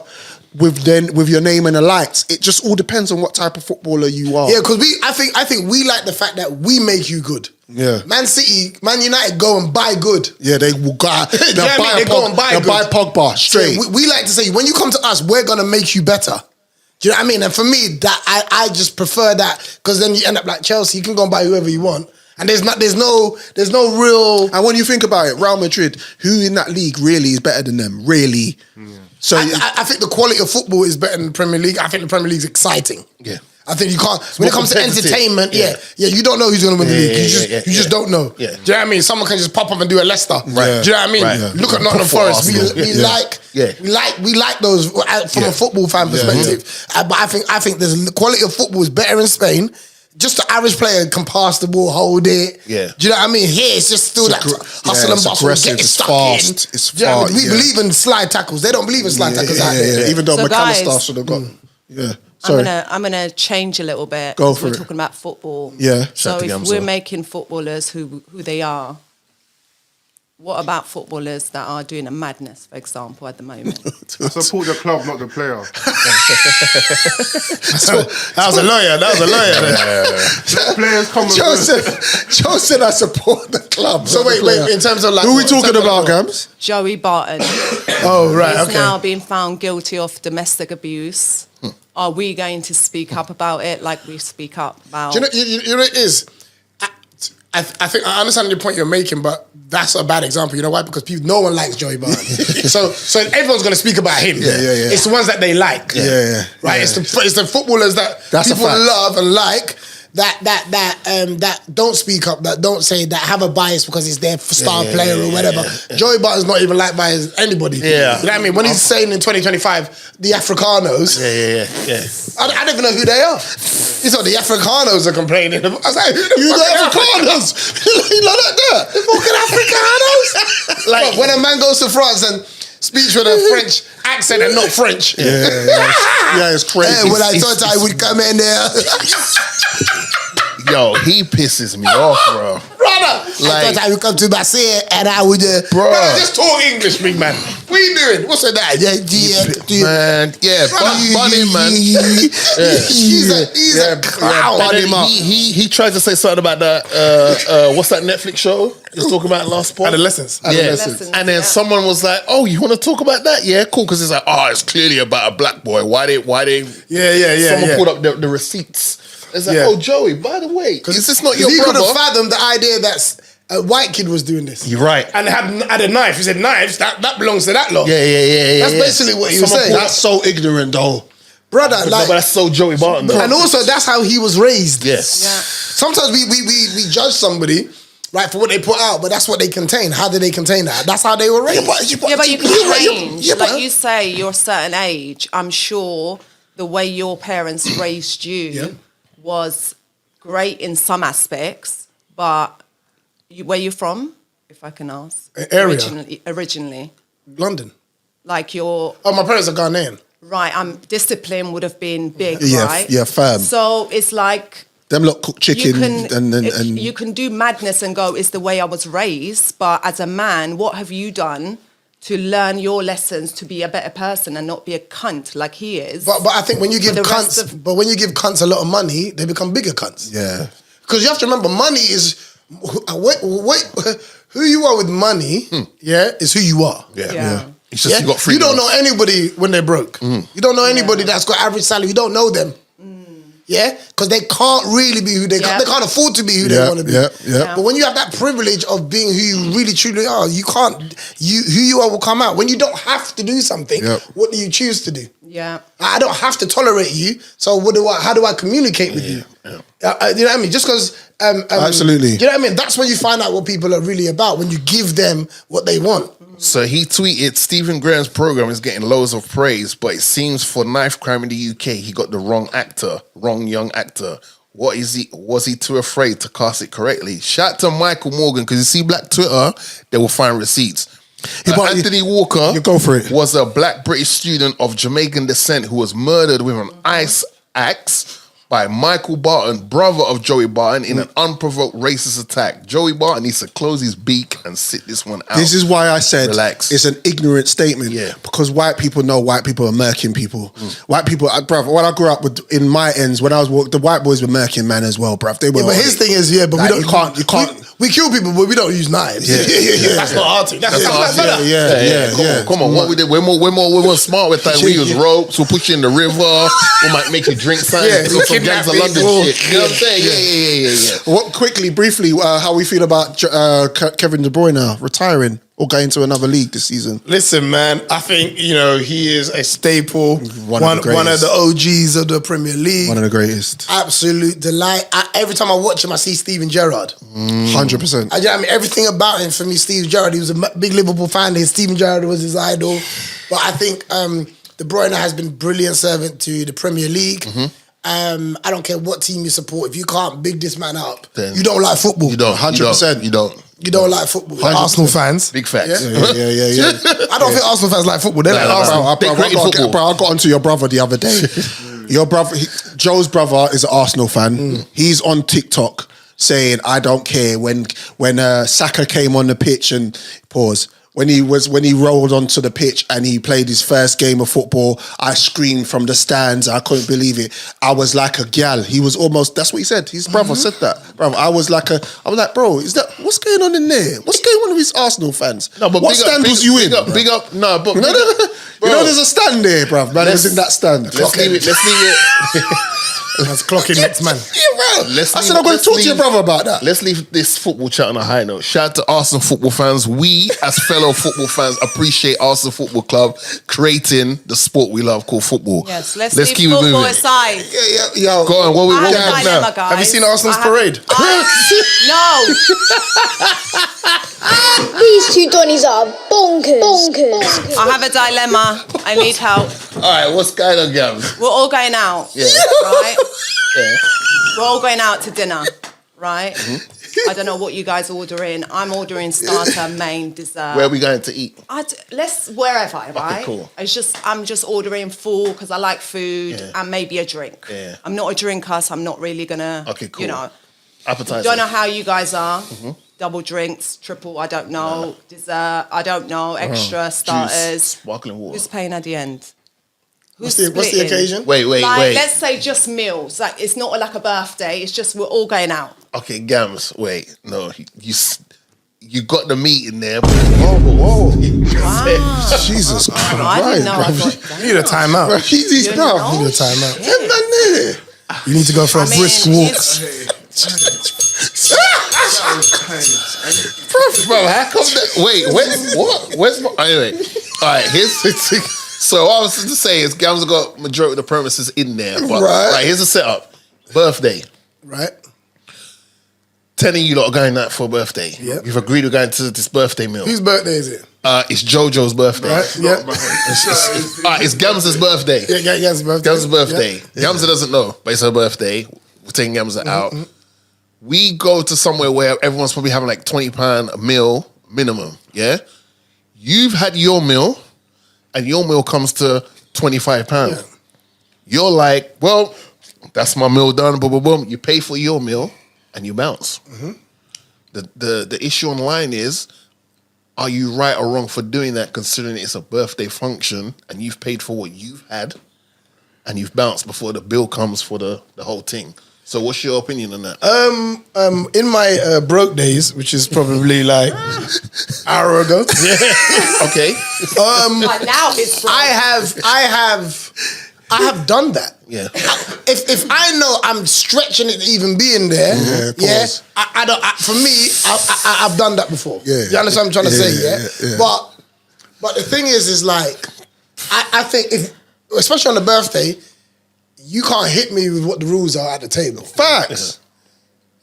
Speaker 3: with your name in the lights. It just all depends on what type of footballer you are.
Speaker 6: Yeah, because I think we like the fact that we make you good.
Speaker 3: Yeah.
Speaker 6: Man United go and buy good.
Speaker 3: Yeah, they will go.
Speaker 6: They go and buy good.
Speaker 3: Buy Pogba straight.
Speaker 6: So we like to say, when you come to us, we're gonna make you better. Do you know what I mean? And for me, that I just prefer that, because then you end up like Chelsea. You can go and buy whoever you want, and there's no real.
Speaker 3: And when you think about it, Real Madrid, who in that league really is better than them? Really? Yeah. So
Speaker 6: I think the quality of football is better than the Premier League. I think the Premier League's exciting.
Speaker 3: Yeah.
Speaker 6: I think you can't. When it
Speaker 4: more
Speaker 6: comes to
Speaker 4: competitive.
Speaker 6: entertainment, you don't know who's going to win the league. You just don't know.
Speaker 4: Yeah.
Speaker 6: Do you know what I mean? Someone can just pop up and do a Leicester.
Speaker 4: Right.
Speaker 6: Do you know what I mean?
Speaker 4: Right.
Speaker 6: Look at
Speaker 4: Yeah.
Speaker 6: Nottingham
Speaker 4: For
Speaker 6: Forest.
Speaker 4: Arsenal.
Speaker 6: We like those from a football fan perspective. But I think the quality of football is better in Spain. Just the average player can pass the ball, hold it.
Speaker 4: Yeah.
Speaker 6: Do you know what I mean? Here it's just still that hustle and
Speaker 3: it's
Speaker 6: bustle,
Speaker 3: aggressive,
Speaker 6: get it
Speaker 3: it's
Speaker 6: stuck
Speaker 3: fast,
Speaker 6: in.
Speaker 3: it's
Speaker 6: Do you know what I mean?
Speaker 3: fast,
Speaker 6: We believe in slide tackles. They don't believe in slide tackles out there.
Speaker 3: Even though
Speaker 5: So
Speaker 3: McAllister
Speaker 5: guys-
Speaker 3: should have got. Yeah. Sorry.
Speaker 5: I'm gonna change a little bit.
Speaker 3: Go
Speaker 5: 'cause
Speaker 3: for
Speaker 5: we're
Speaker 3: it.
Speaker 5: talking about football.
Speaker 3: Yeah.
Speaker 5: So
Speaker 4: Shout to
Speaker 5: if
Speaker 4: Gamza.
Speaker 5: we're making footballers who they are, what about footballers that are doing a madness, for example, at the moment?
Speaker 9: I support the club, not the player.
Speaker 6: That was a lawyer.
Speaker 9: Players come and
Speaker 3: Joe said I support the club.
Speaker 6: So wait, in terms of like...
Speaker 3: Who are we talking about, Gams?
Speaker 5: Joey Barton
Speaker 6: Oh, right,
Speaker 5: is
Speaker 6: okay.
Speaker 5: now being found guilty of domestic abuse. Are we going to speak up about it like we speak up about...
Speaker 6: Do you know what it is? I think I understand the point you're making, but that's a bad example. You know why? Because no one likes Joey Barton. so everyone's going to to speak about him.
Speaker 3: Yeah.
Speaker 6: It's the ones that they like.
Speaker 3: Yeah.
Speaker 6: Right? It's the footballers that
Speaker 3: That's a
Speaker 6: people
Speaker 3: fact.
Speaker 6: love and like that don't speak up, that don't say, that have a bias because it's their star player or whatever. Joey Barton's not even liked by anybody.
Speaker 4: Yeah.
Speaker 6: You know what I mean? When he's saying in 2025, the Africanos,
Speaker 4: Yeah.
Speaker 6: I don't even know who they are. He thought the Africanos are complaining. I was like, who the fuck Africanos? You know that? The fucking Africanos? Like when a man goes to France and speaks with a French accent and not French.
Speaker 3: Yeah, it's crazy.
Speaker 6: Hey, when I thought I would come in there.
Speaker 4: Yo, he pisses me off, bro.
Speaker 6: Brother, I thought I would come to Marseille and I would... Brother, just talk English, big man. What are you doing? What's that?
Speaker 4: Man, Bunny, man.
Speaker 6: He's a clown.
Speaker 4: And then he tried to say something about that. What's that Netflix show you're talking about last part?
Speaker 6: Adolescence.
Speaker 4: And then someone was like, "Oh, you want to talk about that? Yeah, cool." Because it's like, "Oh, it's clearly about a black boy. Why they?" Someone pulled up the receipts. It's like, "Oh, Joey, by the way, is this not your
Speaker 6: he
Speaker 4: brother?"
Speaker 6: He could have fathomed the idea that a white kid was doing this.
Speaker 4: You're right.
Speaker 6: And had a knife. He said, knives, that belongs to that lot.
Speaker 4: Yeah.
Speaker 6: That's basically what he was saying.
Speaker 3: That's so ignorant, though.
Speaker 6: Brother,
Speaker 4: But that's so Joey Barton, though.
Speaker 6: And also, that's how he was raised.
Speaker 4: Yes.
Speaker 5: Yeah.
Speaker 6: Sometimes we judge somebody, right, for what they put out, but that's what they contain. How did they contain that? That's how they were raised.
Speaker 5: But you can change. Like you say, you're a certain age. I'm sure the way your parents raised you was great in some aspects, but where you from, if I can ask?
Speaker 6: Area.
Speaker 5: Originally.
Speaker 6: London.
Speaker 5: Like your...
Speaker 6: Oh, my parents are Ghanaian.
Speaker 5: Right, discipline would have been big,
Speaker 3: Yeah,
Speaker 5: right?
Speaker 3: yeah, firm.
Speaker 5: So it's like...
Speaker 3: Them lot cook chicken and
Speaker 5: you can do madness and go, it's the way I was raised, but as a man, what have you done to learn your lessons to be a better person and not be a cunt like he is?
Speaker 6: But I think when you give
Speaker 5: the
Speaker 6: cunts,
Speaker 5: rest of-
Speaker 6: but when you give cunts a lot of money, they become bigger cunts.
Speaker 3: yeah.
Speaker 6: Because you have to remember, money is who you are with money. Is who you are.
Speaker 5: Yeah.
Speaker 4: It's just you got free.
Speaker 6: You don't know anybody when they're broke. You don't know anybody that's got average salary. You don't know them. Yeah, because they can't really be who they can't afford to be who they want to be.
Speaker 3: Yeah.
Speaker 6: But when you have that privilege of being who you really truly are, who you are will come out. When you don't have to do something, what do you choose to do?
Speaker 5: Yeah.
Speaker 6: I don't have to tolerate you, so how do I communicate with you? You know what I mean? Just because...
Speaker 3: Absolutely.
Speaker 6: You know what I mean? That's when you find out what people are really about, when you give them what they want.
Speaker 4: So he tweeted, Stephen Graham's program is getting loads of praise, but it seems for knife crime in the UK, he got the wrong young actor. Was he too afraid to cast it correctly? Shout to Michael Morgan, because you see Black Twitter, they will find receipts. Anthony Walker
Speaker 3: you go for it.
Speaker 4: was a black British student of Jamaican descent who was murdered with an ice axe by Michael Barton, brother of Joey Barton, in an unprovoked racist attack. Joey Barton needs to close his beak and sit this one out.
Speaker 3: This is why I said it's an ignorant statement.
Speaker 4: Yeah.
Speaker 3: Because white people know white people are murking people. White people, bruv, when I grew up with, in my ends, when I was the white boys were murking man as well, bruv. They were.
Speaker 6: But his thing is, but
Speaker 3: like,
Speaker 6: we don't.
Speaker 3: You can't.
Speaker 6: We kill people, but we don't use knives. That's not our thing. That's not better.
Speaker 4: Come on. What we did, we're more smart with that. We use ropes. We'll put you in the river. We might make you drink something. Some gangs of London shit. You know what I'm saying? Yeah.
Speaker 3: What quickly, briefly, how we feel about Kevin De Bruyne now retiring? or going to another league this season?
Speaker 6: Listen, man, I think, he is a staple. One of the OGs of the Premier League.
Speaker 3: One of the greatest.
Speaker 6: Absolute delight. Every time I watch him, I see Steven Gerrard.
Speaker 3: 100%.
Speaker 6: Everything about him, for me, Steven Gerrard, he was a big Liverpool fan. Steven Gerrard was his idol. But I think De Bruyne has been brilliant servant to the Premier League. I don't care what team you support. If you can't big this man up, then you don't like football.
Speaker 4: You don't.
Speaker 3: 100%.
Speaker 4: You don't.
Speaker 6: You don't like football. 100%. Arsenal fans.
Speaker 4: Big facts.
Speaker 3: Yeah.
Speaker 6: I don't think Arsenal fans like football. They like Arsenal.
Speaker 3: Bro, I got onto your brother the other day. Your brother, Joe's brother, is an Arsenal fan. He's on TikTok saying, "I don't care." When Saka came on the pitch and pause. When he rolled onto the pitch and he played his first game of football, I screamed from the stands. I couldn't believe it. I was like a gal. He was almost. That's what he said. His brother said that. Bro, I was like, bro, is that what's going on in there? What's going on with these Arsenal fans? No, but what stand was you in?
Speaker 4: Big up. No, but
Speaker 3: there's a stand there, bro. Man, it was in that stand.
Speaker 4: Let's leave it.
Speaker 6: That's clocking next man.
Speaker 3: Yeah, bro. I said I'm going to talk to your brother about that.
Speaker 4: Let's leave this football chat on a high note. Shout out to Arsenal football fans. We, as fellow football fans, appreciate Arsenal Football Club creating the sport we love called football.
Speaker 5: Yes, let's keep it moving. Aside.
Speaker 3: Yo.
Speaker 4: Go on. What we
Speaker 5: dilemma,
Speaker 6: have you seen Arsenal's parade?
Speaker 5: No.
Speaker 2: These two Donnies are bonkers.
Speaker 5: I have a dilemma. I need help.
Speaker 4: All right, what's going on, Gams?
Speaker 5: We're all going out.
Speaker 4: Yeah.
Speaker 5: Right?
Speaker 4: Yeah.
Speaker 5: We're all going out to dinner, right? I don't know what you guys are ordering. I'm ordering starter, main, dessert.
Speaker 4: Where are we going to eat?
Speaker 5: Let's wherever, right?
Speaker 4: Okay, cool.
Speaker 5: I'm just ordering full because I like food and maybe a drink.
Speaker 4: Yeah.
Speaker 5: I'm not a drinker, so I'm not really gonna.
Speaker 4: Okay, cool.
Speaker 5: Appetizer. Don't know how you guys are. Double drinks, triple, I don't know. Dessert, I don't know. Extra starters.
Speaker 4: Juice, sparkling water.
Speaker 5: Who's paying at the end?
Speaker 6: What's the occasion?
Speaker 4: Wait.
Speaker 5: Let's say just meals. Like it's not like a birthday. It's just we're all going out.
Speaker 4: Okay, Gams. Wait, no, you got the meat in there.
Speaker 3: Whoa.
Speaker 5: Wow.
Speaker 3: Jesus Christ.
Speaker 5: I didn't know.
Speaker 6: You need a timeout.
Speaker 3: Bro, he's bro.
Speaker 6: You need a timeout.
Speaker 3: There.
Speaker 6: You need to go for a brisk walk.
Speaker 4: Bro, how come that? Wait, what? Where's my? Anyway, all right. Here's so what I was to say is Gams got majority of the premises in there. But, right. Here's the setup. Birthday.
Speaker 6: Right.
Speaker 4: 10 of you lot are going out for a birthday.
Speaker 6: Yep.
Speaker 4: You've agreed we're going to this birthday meal.
Speaker 6: Whose birthday is it?
Speaker 4: It's Jojo's birthday.
Speaker 6: Right. Yeah.
Speaker 4: It's Gamza's birthday.
Speaker 6: Yeah, Gamza's birthday.
Speaker 4: Gamza's birthday. Yeah. Gamza doesn't know, but it's her birthday. We're taking Gamza out. We go to somewhere where everyone's probably having like £20 a meal minimum. Yeah. You've had your meal, and your meal comes to £25. Yeah. You're like, well, that's my meal done. Boom, boom, boom. You pay for your meal, and you bounce. The issue online is, are you right or wrong for doing that, considering it's a birthday function and you've paid for what you've had and you've bounced before the bill comes for the whole thing? So what's your opinion on that?
Speaker 6: In my broke days, which is probably like an hour ago.
Speaker 4: Okay.
Speaker 5: But now it's broke.
Speaker 6: I have done that.
Speaker 4: Yeah.
Speaker 6: If I know I'm stretching it to even being there, I don't. For me, I've done that before.
Speaker 3: Yeah.
Speaker 6: You understand what I'm trying to say? Yeah. But the thing is like, I think if, especially on the birthday, you can't hit me with what the rules are at the table. Facts.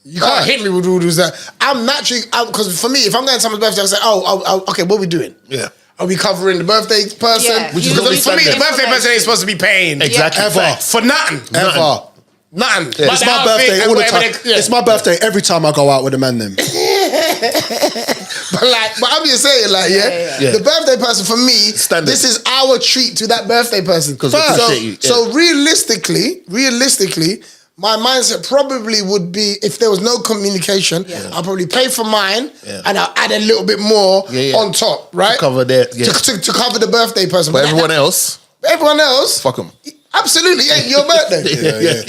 Speaker 6: You can't hit me with rules that I'm naturally, because for me, if I'm going to someone's birthday, I say, oh, okay, what are we doing?
Speaker 4: Yeah.
Speaker 6: Are we covering the birthday person?
Speaker 5: Yeah.
Speaker 6: Which is for me, the birthday person ain't supposed to be paying.
Speaker 4: Exactly.
Speaker 6: Ever. For nothing.
Speaker 3: Ever.
Speaker 6: Nothing.
Speaker 3: Yeah. It's my birthday all the time. It's my birthday every time I go out with the man them.
Speaker 6: But I'm just saying, the birthday person for me, this is our treat to that birthday person. So realistically, my mindset probably would be, if there was no communication, I'll probably pay for mine and I'll add a little bit more on top, right?
Speaker 4: To cover that,
Speaker 6: to cover the birthday person.
Speaker 4: But everyone else,
Speaker 6: fuck
Speaker 4: them.
Speaker 6: Absolutely, it ain't your birthday.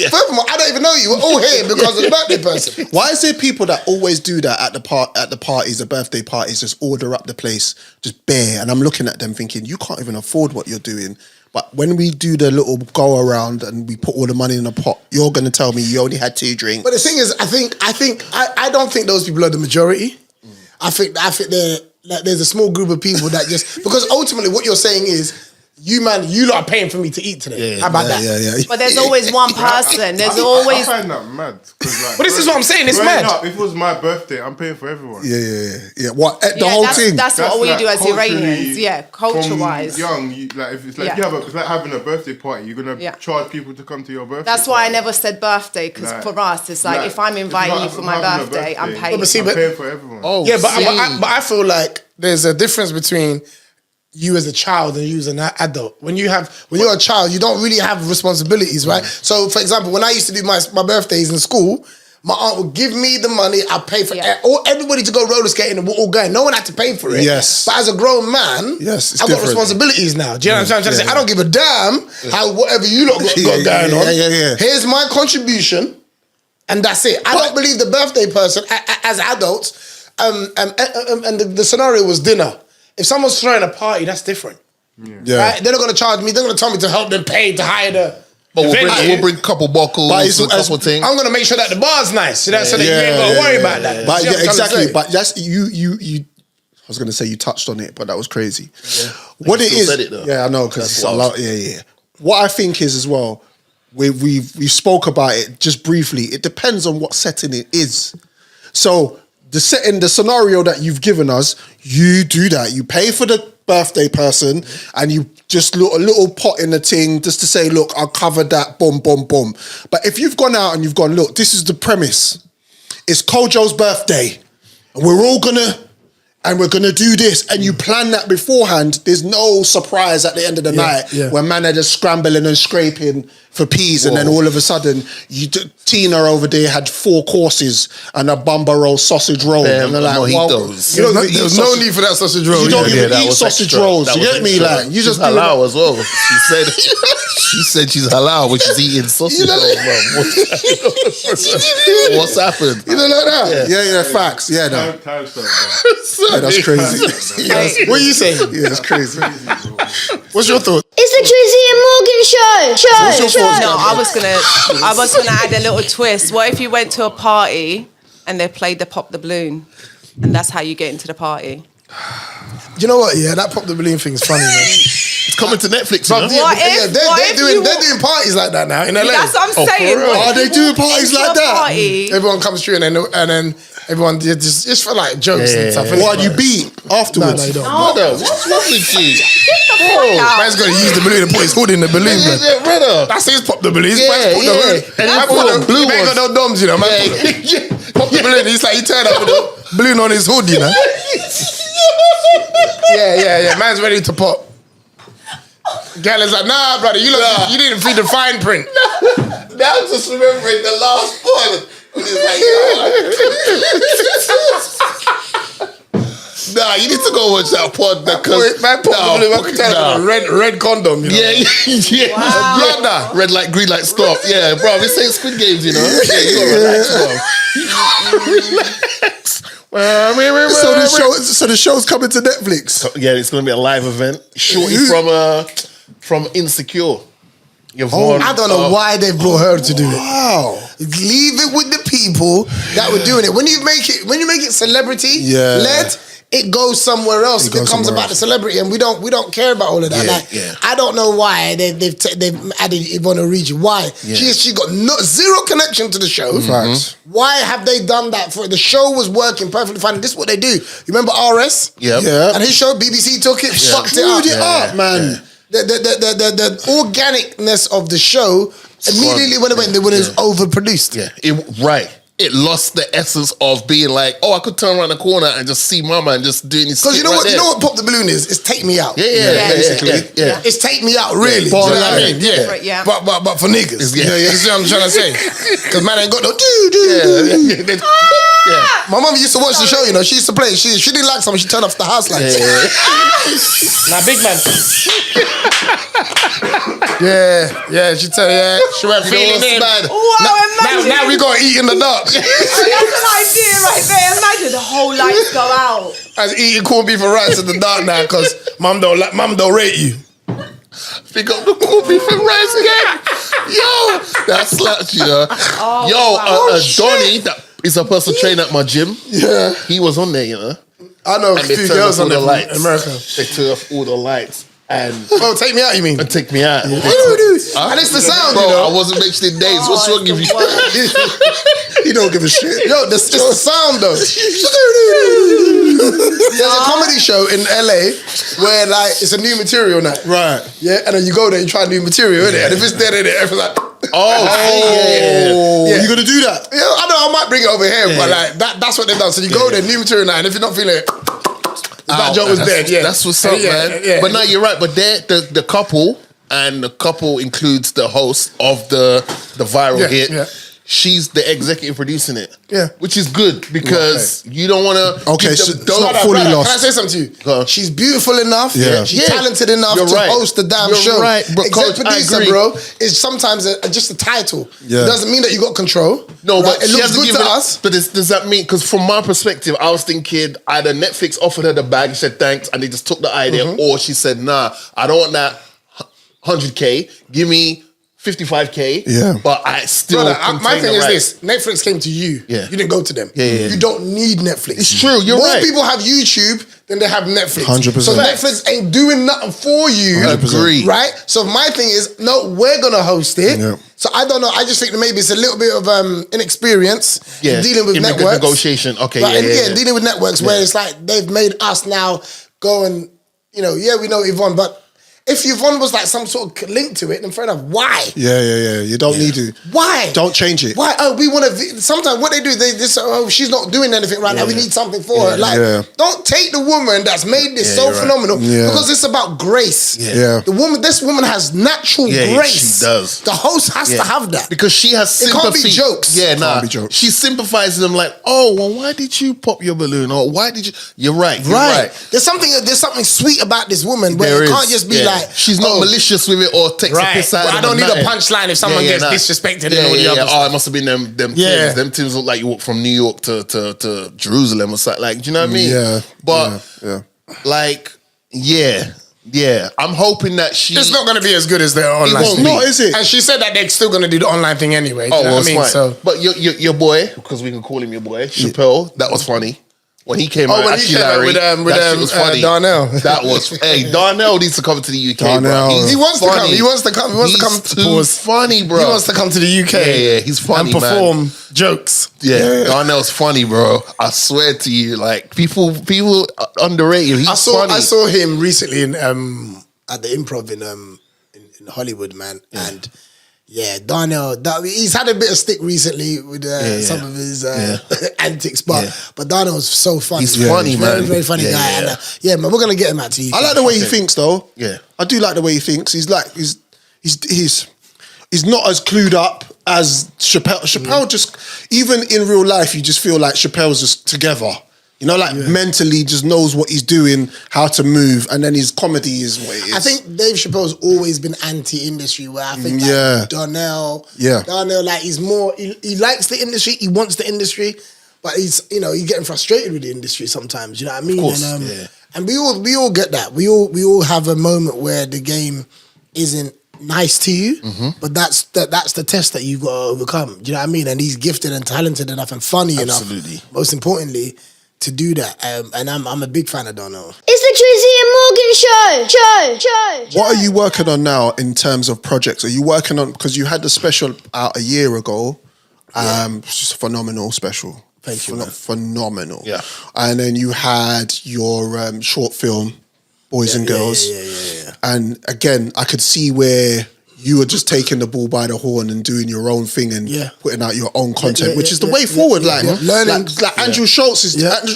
Speaker 6: Furthermore, I don't even know you. We're all here because of the birthday person.
Speaker 3: Why is there people that always do that at the parties, the birthday parties, just order up the place, just bare? And I'm looking at them thinking, you can't even afford what you're doing. But when we do the little go around and we put all the money in a pot, you're going to tell me you only had 2 drinks.
Speaker 6: But the thing is, I don't think those people are the majority. I think like there's a small group of people that just because ultimately what you're saying is. You lot are paying for me to eat today. How about that?
Speaker 3: Yeah.
Speaker 5: But there's always one person. There's always.
Speaker 9: I find that mad. Like,
Speaker 6: but this is what I'm saying. It's mad.
Speaker 9: If it was my birthday, I'm paying for everyone.
Speaker 3: Yeah. What the whole thing?
Speaker 5: That's what we
Speaker 9: like
Speaker 5: do as
Speaker 9: culturally,
Speaker 5: Iranians. Yeah, culture-wise.
Speaker 9: Young, if it's like it's like having a birthday party. You're gonna charge people to come to your birthday.
Speaker 5: That's why I
Speaker 9: party.
Speaker 5: never said birthday because for us it's like if I'm inviting you for my birthday, I'm paying.
Speaker 9: I'm paying for everyone.
Speaker 6: Oh, yeah, but I feel like there's a difference between. You as a child and you as an adult. When you're a child, you don't really have responsibilities, right? So, for example, when I used to do my birthdays in school, my aunt would give me the money, I'd pay for everybody to go roller skating and we're all going. No one had to pay for it.
Speaker 3: Yes.
Speaker 6: But as a grown man, I've got responsibilities now. Do you know what I'm trying to say? I don't give a damn how whatever you lot got going on.
Speaker 3: Yeah.
Speaker 6: Here's my contribution and that's it. I don't believe the birthday person, as adults, and the scenario was dinner. If someone's throwing a party, that's different. Yeah. Right? They're not going to charge me. They're going to tell me to help them pay to hire the.
Speaker 4: But we'll bring a couple buckles, a couple things.
Speaker 6: I'm going to make sure that the bar's nice, so that you ain't got to worry about that.
Speaker 3: But exactly. But that's you. I was going to say you touched on it, but that was crazy. Yeah. What it is? Said it, I know because What I think is as well. We spoke about it just briefly. It depends on what setting it is. So. The scenario that you've given us, you do that. You pay for the birthday person and you just look a little pot in the thing just to say, look, I'll cover that, boom, boom, boom. But if you've gone out and you've gone, look, this is the premise. It's Kojo's birthday and we're gonna do this, and you plan that beforehand, there's no surprise at the end of the night when man are just scrambling and scraping for peas, and then all of a sudden, Tina over there had 4 courses and a bumba roll sausage roll. And they're like,
Speaker 4: mojitos.
Speaker 6: There's no need for that sausage roll.
Speaker 3: You don't even eat sausage rolls. You get me? Like, you just
Speaker 4: halal as well. She said she's halal when she's eating sausage rolls, man. What's happened?
Speaker 3: You know like that? Yeah, facts. Yeah, no. That's crazy.
Speaker 6: What are you saying?
Speaker 3: Yeah, that's crazy.
Speaker 6: What's your thought?
Speaker 2: It's the Drizzy and Morgan show.
Speaker 5: No, I was gonna add a little twist. What if you went to a party and they played the Pop the Balloon, and that's how you get into the party?
Speaker 6: You know what? Yeah, that Pop the Balloon thing's funny, man.
Speaker 4: It's coming to Netflix.
Speaker 6: They're doing parties like that now in LA.
Speaker 5: That's what I'm saying.
Speaker 3: Are they doing parties like that?
Speaker 6: Everyone comes through and then everyone just for like jokes and stuff.
Speaker 3: What you beat afterwards?
Speaker 6: No, you don't.
Speaker 4: Brother, what's wrong with you?
Speaker 6: Man's got to use the balloon and put his hood in the balloon, man. That's his Pop the Balloon. Man put the blue ones. Man got no doms, you know. Man pop the balloon. He's like he turned up with the balloon on his hood, you know. Yeah. Man's ready to pop. Gal is like, nah, brother, you didn't read the fine print.
Speaker 4: Now I'm just remembering the last one. When he's like, nah, you need to go watch that pod because
Speaker 6: red condom, you know.
Speaker 4: Yeah. Wow. Red light, green light, stop. Yeah, bro, this ain't Squid Games, you know. Yeah, you gotta relax, bro. Relax.
Speaker 3: So the show's coming to Netflix.
Speaker 4: Yeah, it's gonna be a live event. Shorty from Insecure.
Speaker 6: I don't know why they brought her to do it.
Speaker 3: Wow.
Speaker 6: Leave it with the people that were doing it. When you make it celebrity led, it goes somewhere else. It becomes about the celebrity, and we don't care about all of that. I don't know why they've added Yvonne Origi. Why? She got zero connection to the show.
Speaker 3: Mm-hmm.
Speaker 6: Why have they done that for it? The show was working perfectly fine. And this is what they do. You remember RS?
Speaker 3: Yeah.
Speaker 6: And his show, BBC took it, fucked it up, man. Yeah. The organicness of the show immediately when it was overproduced.
Speaker 4: Yeah, It lost the essence of being like, I could turn around the corner and just see mama and just doing this.
Speaker 6: Because you know what Pop the Balloon is? It's Take Me Out.
Speaker 4: Basically.
Speaker 6: It's Take Me Out, really.
Speaker 3: Do you know what I mean?
Speaker 6: Yeah. But for niggas. You know what I'm trying to say? Because man ain't got no do. My mum used to watch the show, you know. She used to play. She didn't like something. She turned off the house lights. Now, big man. She went feeling in. Now we got to eat in the dark.
Speaker 5: That's an idea right there. Imagine the whole lights go out.
Speaker 6: I was eating corned beef and rice in the dark now because mum don't rate you.
Speaker 4: Pick up the corned beef and rice again. Yo, that slapped you. Donnie, that is a personal trainer at my gym.
Speaker 3: Yeah.
Speaker 4: He was on there, you know.
Speaker 6: I know a
Speaker 4: And they
Speaker 6: few
Speaker 4: turned
Speaker 6: girls
Speaker 4: off
Speaker 6: on
Speaker 4: all the
Speaker 6: there
Speaker 4: lights.
Speaker 6: in America.
Speaker 4: They turned off all the lights and
Speaker 6: Take me out, you mean?
Speaker 4: and take me out.
Speaker 6: And it's the sound,
Speaker 4: Bro,
Speaker 6: you know.
Speaker 4: I wasn't mentioning names. What's wrong with you?
Speaker 3: You don't give a shit.
Speaker 6: Yo, it's the sound though. There's a comedy show in LA where like it's a new material night.
Speaker 3: Right.
Speaker 6: Yeah, and then you go there and you try new material, innit? And if it's dead in it, everyone's like,
Speaker 3: Yeah. You gonna do that?
Speaker 6: yeah, I know I might bring it over here, but like that's what they've done. So you go there, new material night, and if you're not feeling it, that joke was dead. Yeah,
Speaker 4: That's what's up, man.
Speaker 6: Yeah.
Speaker 4: But no, you're right. But the couple, and the couple includes the host of the viral hit.
Speaker 6: Yeah.
Speaker 4: She's the executive producing it.
Speaker 6: Yeah.
Speaker 4: Which is good because you don't want to.
Speaker 3: Okay, so it's not
Speaker 6: Brother,
Speaker 3: fully
Speaker 6: brother,
Speaker 3: lost.
Speaker 6: Can I say something to you?
Speaker 4: Go on.
Speaker 6: She's beautiful enough.
Speaker 3: Yeah.
Speaker 6: She's talented enough
Speaker 4: You're
Speaker 6: to
Speaker 4: right.
Speaker 6: host the damn
Speaker 4: You're
Speaker 6: show.
Speaker 4: right, but
Speaker 6: Exec
Speaker 4: Coach, I
Speaker 6: producer,
Speaker 4: agree.
Speaker 6: bro, is sometimes just a title.
Speaker 3: Yeah.
Speaker 6: It doesn't mean that you got control.
Speaker 4: No,
Speaker 6: right?
Speaker 4: but
Speaker 6: it
Speaker 4: she
Speaker 6: looks
Speaker 4: hasn't
Speaker 6: good
Speaker 4: given
Speaker 6: to
Speaker 4: it-
Speaker 6: us.
Speaker 4: But does that mean? Because from my perspective, I was thinking either Netflix offered her the bag, and said thanks, and they just took the idea, or she said, nah, I don't want that 100K. Give me 55K.
Speaker 3: Yeah.
Speaker 4: But I still.
Speaker 6: Brother, my
Speaker 4: contain
Speaker 6: thing
Speaker 4: the
Speaker 6: is
Speaker 4: rights.
Speaker 6: this: Netflix came to you.
Speaker 4: Yeah.
Speaker 6: You didn't go to them.
Speaker 4: Yeah.
Speaker 6: You don't need Netflix.
Speaker 4: It's true, you're
Speaker 6: More
Speaker 4: right.
Speaker 6: people have YouTube than they have Netflix.
Speaker 3: 100%.
Speaker 6: So Netflix ain't doing nothing for you.
Speaker 3: 100%.
Speaker 4: Agree.
Speaker 6: Right? So my thing is, no, we're gonna host it.
Speaker 3: Yeah.
Speaker 6: So I don't know. I just think that maybe it's a little bit of inexperience
Speaker 4: Yeah.
Speaker 6: in dealing with
Speaker 4: In the
Speaker 6: networks.
Speaker 4: negotiation. Okay,
Speaker 6: Right?
Speaker 4: yeah.
Speaker 6: And dealing with networks where it's like they've made us now go and, we know Yvonne, but if Yvonne was like some sort of link to it, then fair enough. Why?
Speaker 3: Yeah. You don't need to.
Speaker 6: Why?
Speaker 3: Don't change it.
Speaker 6: Why? Oh, we want to. Sometimes what they do, they just she's not doing anything right now. We need something for her. Like, don't take the woman that's made this so
Speaker 4: you're right.
Speaker 6: phenomenal
Speaker 3: Yeah.
Speaker 6: because it's about grace.
Speaker 3: Yeah.
Speaker 6: This woman has natural
Speaker 4: Yeah,
Speaker 6: grace.
Speaker 4: she does.
Speaker 6: The host has to have that.
Speaker 4: Because she has
Speaker 6: It
Speaker 4: sympathy.
Speaker 6: can't be jokes.
Speaker 4: Yeah,
Speaker 3: Can't be jokes.
Speaker 4: She sympathizes with them like, oh, well, why did you pop your balloon? Or why did you? You're right.
Speaker 6: Right. There's something sweet about this woman where
Speaker 4: There
Speaker 6: it
Speaker 4: is.
Speaker 6: can't just be like
Speaker 4: she's not malicious with it or takes a
Speaker 6: Right.
Speaker 4: piss out of
Speaker 6: I don't
Speaker 4: them
Speaker 6: need
Speaker 4: or
Speaker 6: a
Speaker 4: nothing.
Speaker 6: punchline if someone gets disrespected and all the other
Speaker 4: Oh, it must have been them
Speaker 6: Yeah.
Speaker 4: Tims. Them Tims look like you walk from New York to Jerusalem or something. Like, do you know what I mean?
Speaker 3: Yeah.
Speaker 4: But
Speaker 3: Yeah.
Speaker 4: like, yeah. I'm hoping that she.
Speaker 6: It's not going to be as good as their online
Speaker 4: won't
Speaker 6: thing.
Speaker 4: be.
Speaker 3: No, is it?
Speaker 6: And she said that they're still going to do the online thing anyway. Do
Speaker 4: Oh,
Speaker 6: you know
Speaker 4: well,
Speaker 6: what I mean?
Speaker 4: it's fine.
Speaker 6: So,
Speaker 4: But your boy, because we can call him your boy, Chappelle, that was funny. When he came out,
Speaker 6: when he
Speaker 4: actually,
Speaker 6: came out
Speaker 4: Larry,
Speaker 6: with,
Speaker 4: that shit was funny.
Speaker 6: Darnell.
Speaker 4: That was, hey, Darnell needs to come to the UK,
Speaker 3: Darnell.
Speaker 4: bro.
Speaker 6: He wants to come. He wants to come. He wants to come.
Speaker 4: He's too funny, bro.
Speaker 6: He wants to come to the UK.
Speaker 4: Yeah, he's funny,
Speaker 6: and perform jokes.
Speaker 4: Yeah, Darnell's funny, bro. I swear to you, like people underrate him. He's funny.
Speaker 6: I saw him recently in at the Improv in Hollywood, man, and. Yeah, Darnell, he's had a bit of stick recently with some of his antics, but Darnell's so funny.
Speaker 4: He's funny, man.
Speaker 6: Very, very funny guy.
Speaker 4: Yeah.
Speaker 6: And, man, we're going to get him out to you.
Speaker 3: I like the way he thinks, though.
Speaker 4: Yeah.
Speaker 3: I do like the way he thinks. He's not as clued up as Chappelle. Chappelle just, even in real life, you just feel like Chappelle's just together. You know, like mentally just knows what he's doing, how to move, and then his comedy is what it is.
Speaker 6: I think Dave Chappelle's always been anti-industry, where I think Darnell, like he's more, he likes the industry, he wants the industry, but he's getting frustrated with the industry sometimes, you know what I mean?
Speaker 4: Of course,
Speaker 6: and we all get that. We all have a moment where the game isn't nice to you, but that's the test that you've got to overcome. Do you know what I mean? And he's gifted and talented enough and funny enough, most importantly, to do that. And I'm a big fan of Darnell.
Speaker 2: It's the Drizzy and Morgan show.
Speaker 3: What are you working on now in terms of projects? Are you working on, because you had the special out a year ago, it's just a phenomenal special.
Speaker 6: Thank you, man.
Speaker 3: Phenomenal.
Speaker 4: Yeah.
Speaker 3: And then you had your short film, Boys and Girls.
Speaker 6: Yeah.
Speaker 3: And again, I could see where you were just taking the ball by the horn and doing your own thing and putting out your own content, which is the way forward. Learning. Like Andrew Schultz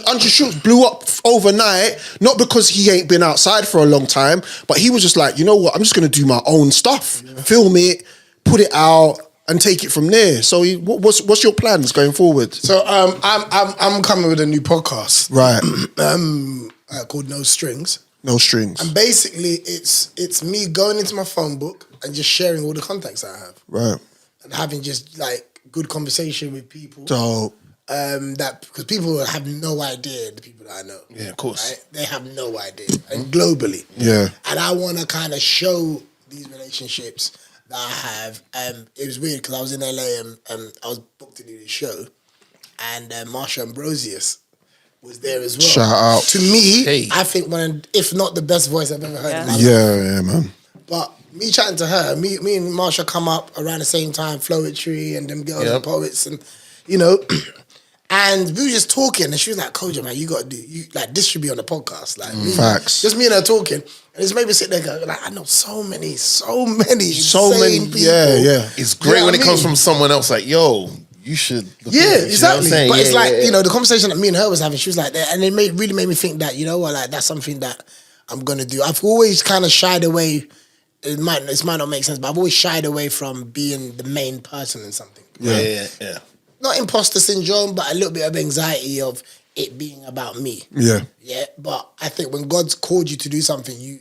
Speaker 3: Andrew Schultz blew up overnight, not because he ain't been outside for a long time, but he was just like, you know what, I'm just going to do my own stuff, film it, put it out, and take it from there. So, what's your plans going forward?
Speaker 6: So, I'm coming with a new podcast,
Speaker 3: Right?
Speaker 6: called No Strings.
Speaker 3: No strings.
Speaker 6: And basically, it's me going into my phone book and just sharing all the contacts I have.
Speaker 3: Right.
Speaker 6: And having just like good conversation with people.
Speaker 3: So,
Speaker 6: because people have no idea, the people that I know.
Speaker 4: Yeah, of course.
Speaker 6: Right? They have no idea. And globally.
Speaker 3: Yeah.
Speaker 6: And I want to kind of show these relationships that I have. It was weird because I was in LA and I was booked to do this show. And Marsha Ambrosius was there as well.
Speaker 3: Shout out.
Speaker 6: To me,
Speaker 4: Hey.
Speaker 6: I think if not the best voice I've ever heard in my life.
Speaker 3: Yeah, man.
Speaker 6: But me chatting to her, me and Marsha come up around the same time, Flowetry and them girls and poets and, you know, and we were just talking and she was like, Kojo, man, you got to this should be on the podcast. Like,
Speaker 3: Facts.
Speaker 6: Just me and her talking. And it's made me sit there and go, like, I know so many insane people.
Speaker 3: Yeah.
Speaker 4: It's great when it comes from someone else. Like, yo, you should.
Speaker 6: Exactly. But it's like, you know, the conversation that me and her was having, she was like, and it really made me think that, you know what, like, that's something that I'm going to do. I've always kind of shied away. It might not make sense, but I've always shied away from being the main person in something.
Speaker 4: Yeah.
Speaker 6: Not imposter syndrome, but a little bit of anxiety of it being about me.
Speaker 3: Yeah.
Speaker 6: Yeah, but I think when God's called you to do something, you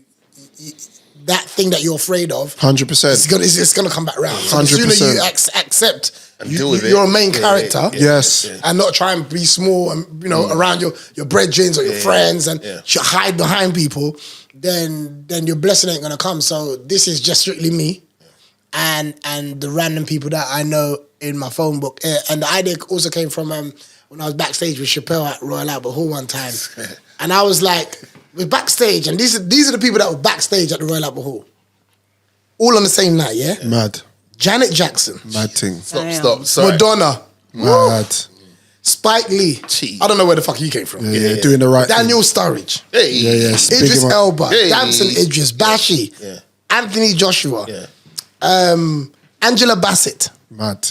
Speaker 6: that thing that you're afraid of,
Speaker 3: 100%.
Speaker 6: it's gonna come back round. So the
Speaker 3: 100%.
Speaker 6: sooner you accept
Speaker 4: And deal with
Speaker 6: you're
Speaker 4: it.
Speaker 6: a main character,
Speaker 3: Yes.
Speaker 6: and not try and be small and around your brethren or your friends and hide behind people, then your blessing ain't gonna come. So this is just strictly me and the random people that I know in my phone book. And the idea also came from when I was backstage with Chappelle at Royal Albert Hall one time, and I was like, we're backstage, and these are the people that were backstage at the Royal Albert Hall, all on the same night. Yeah,
Speaker 3: Mad.
Speaker 6: Janet Jackson,
Speaker 3: Mad thing.
Speaker 4: Stop. Sorry.
Speaker 6: Madonna,
Speaker 3: Mad.
Speaker 6: Spike Lee.
Speaker 4: Jeez.
Speaker 6: I don't know where the fuck he came from.
Speaker 3: Yeah, doing the right
Speaker 6: Daniel
Speaker 3: thing.
Speaker 6: Sturridge.
Speaker 4: Hey.
Speaker 3: Yeah.
Speaker 6: Idris Elba.
Speaker 4: Hey.
Speaker 6: Damson Idris. Bashi.
Speaker 4: Yeah.
Speaker 6: Anthony Joshua.
Speaker 4: Yeah.
Speaker 6: Angela Bassett.
Speaker 3: Mad.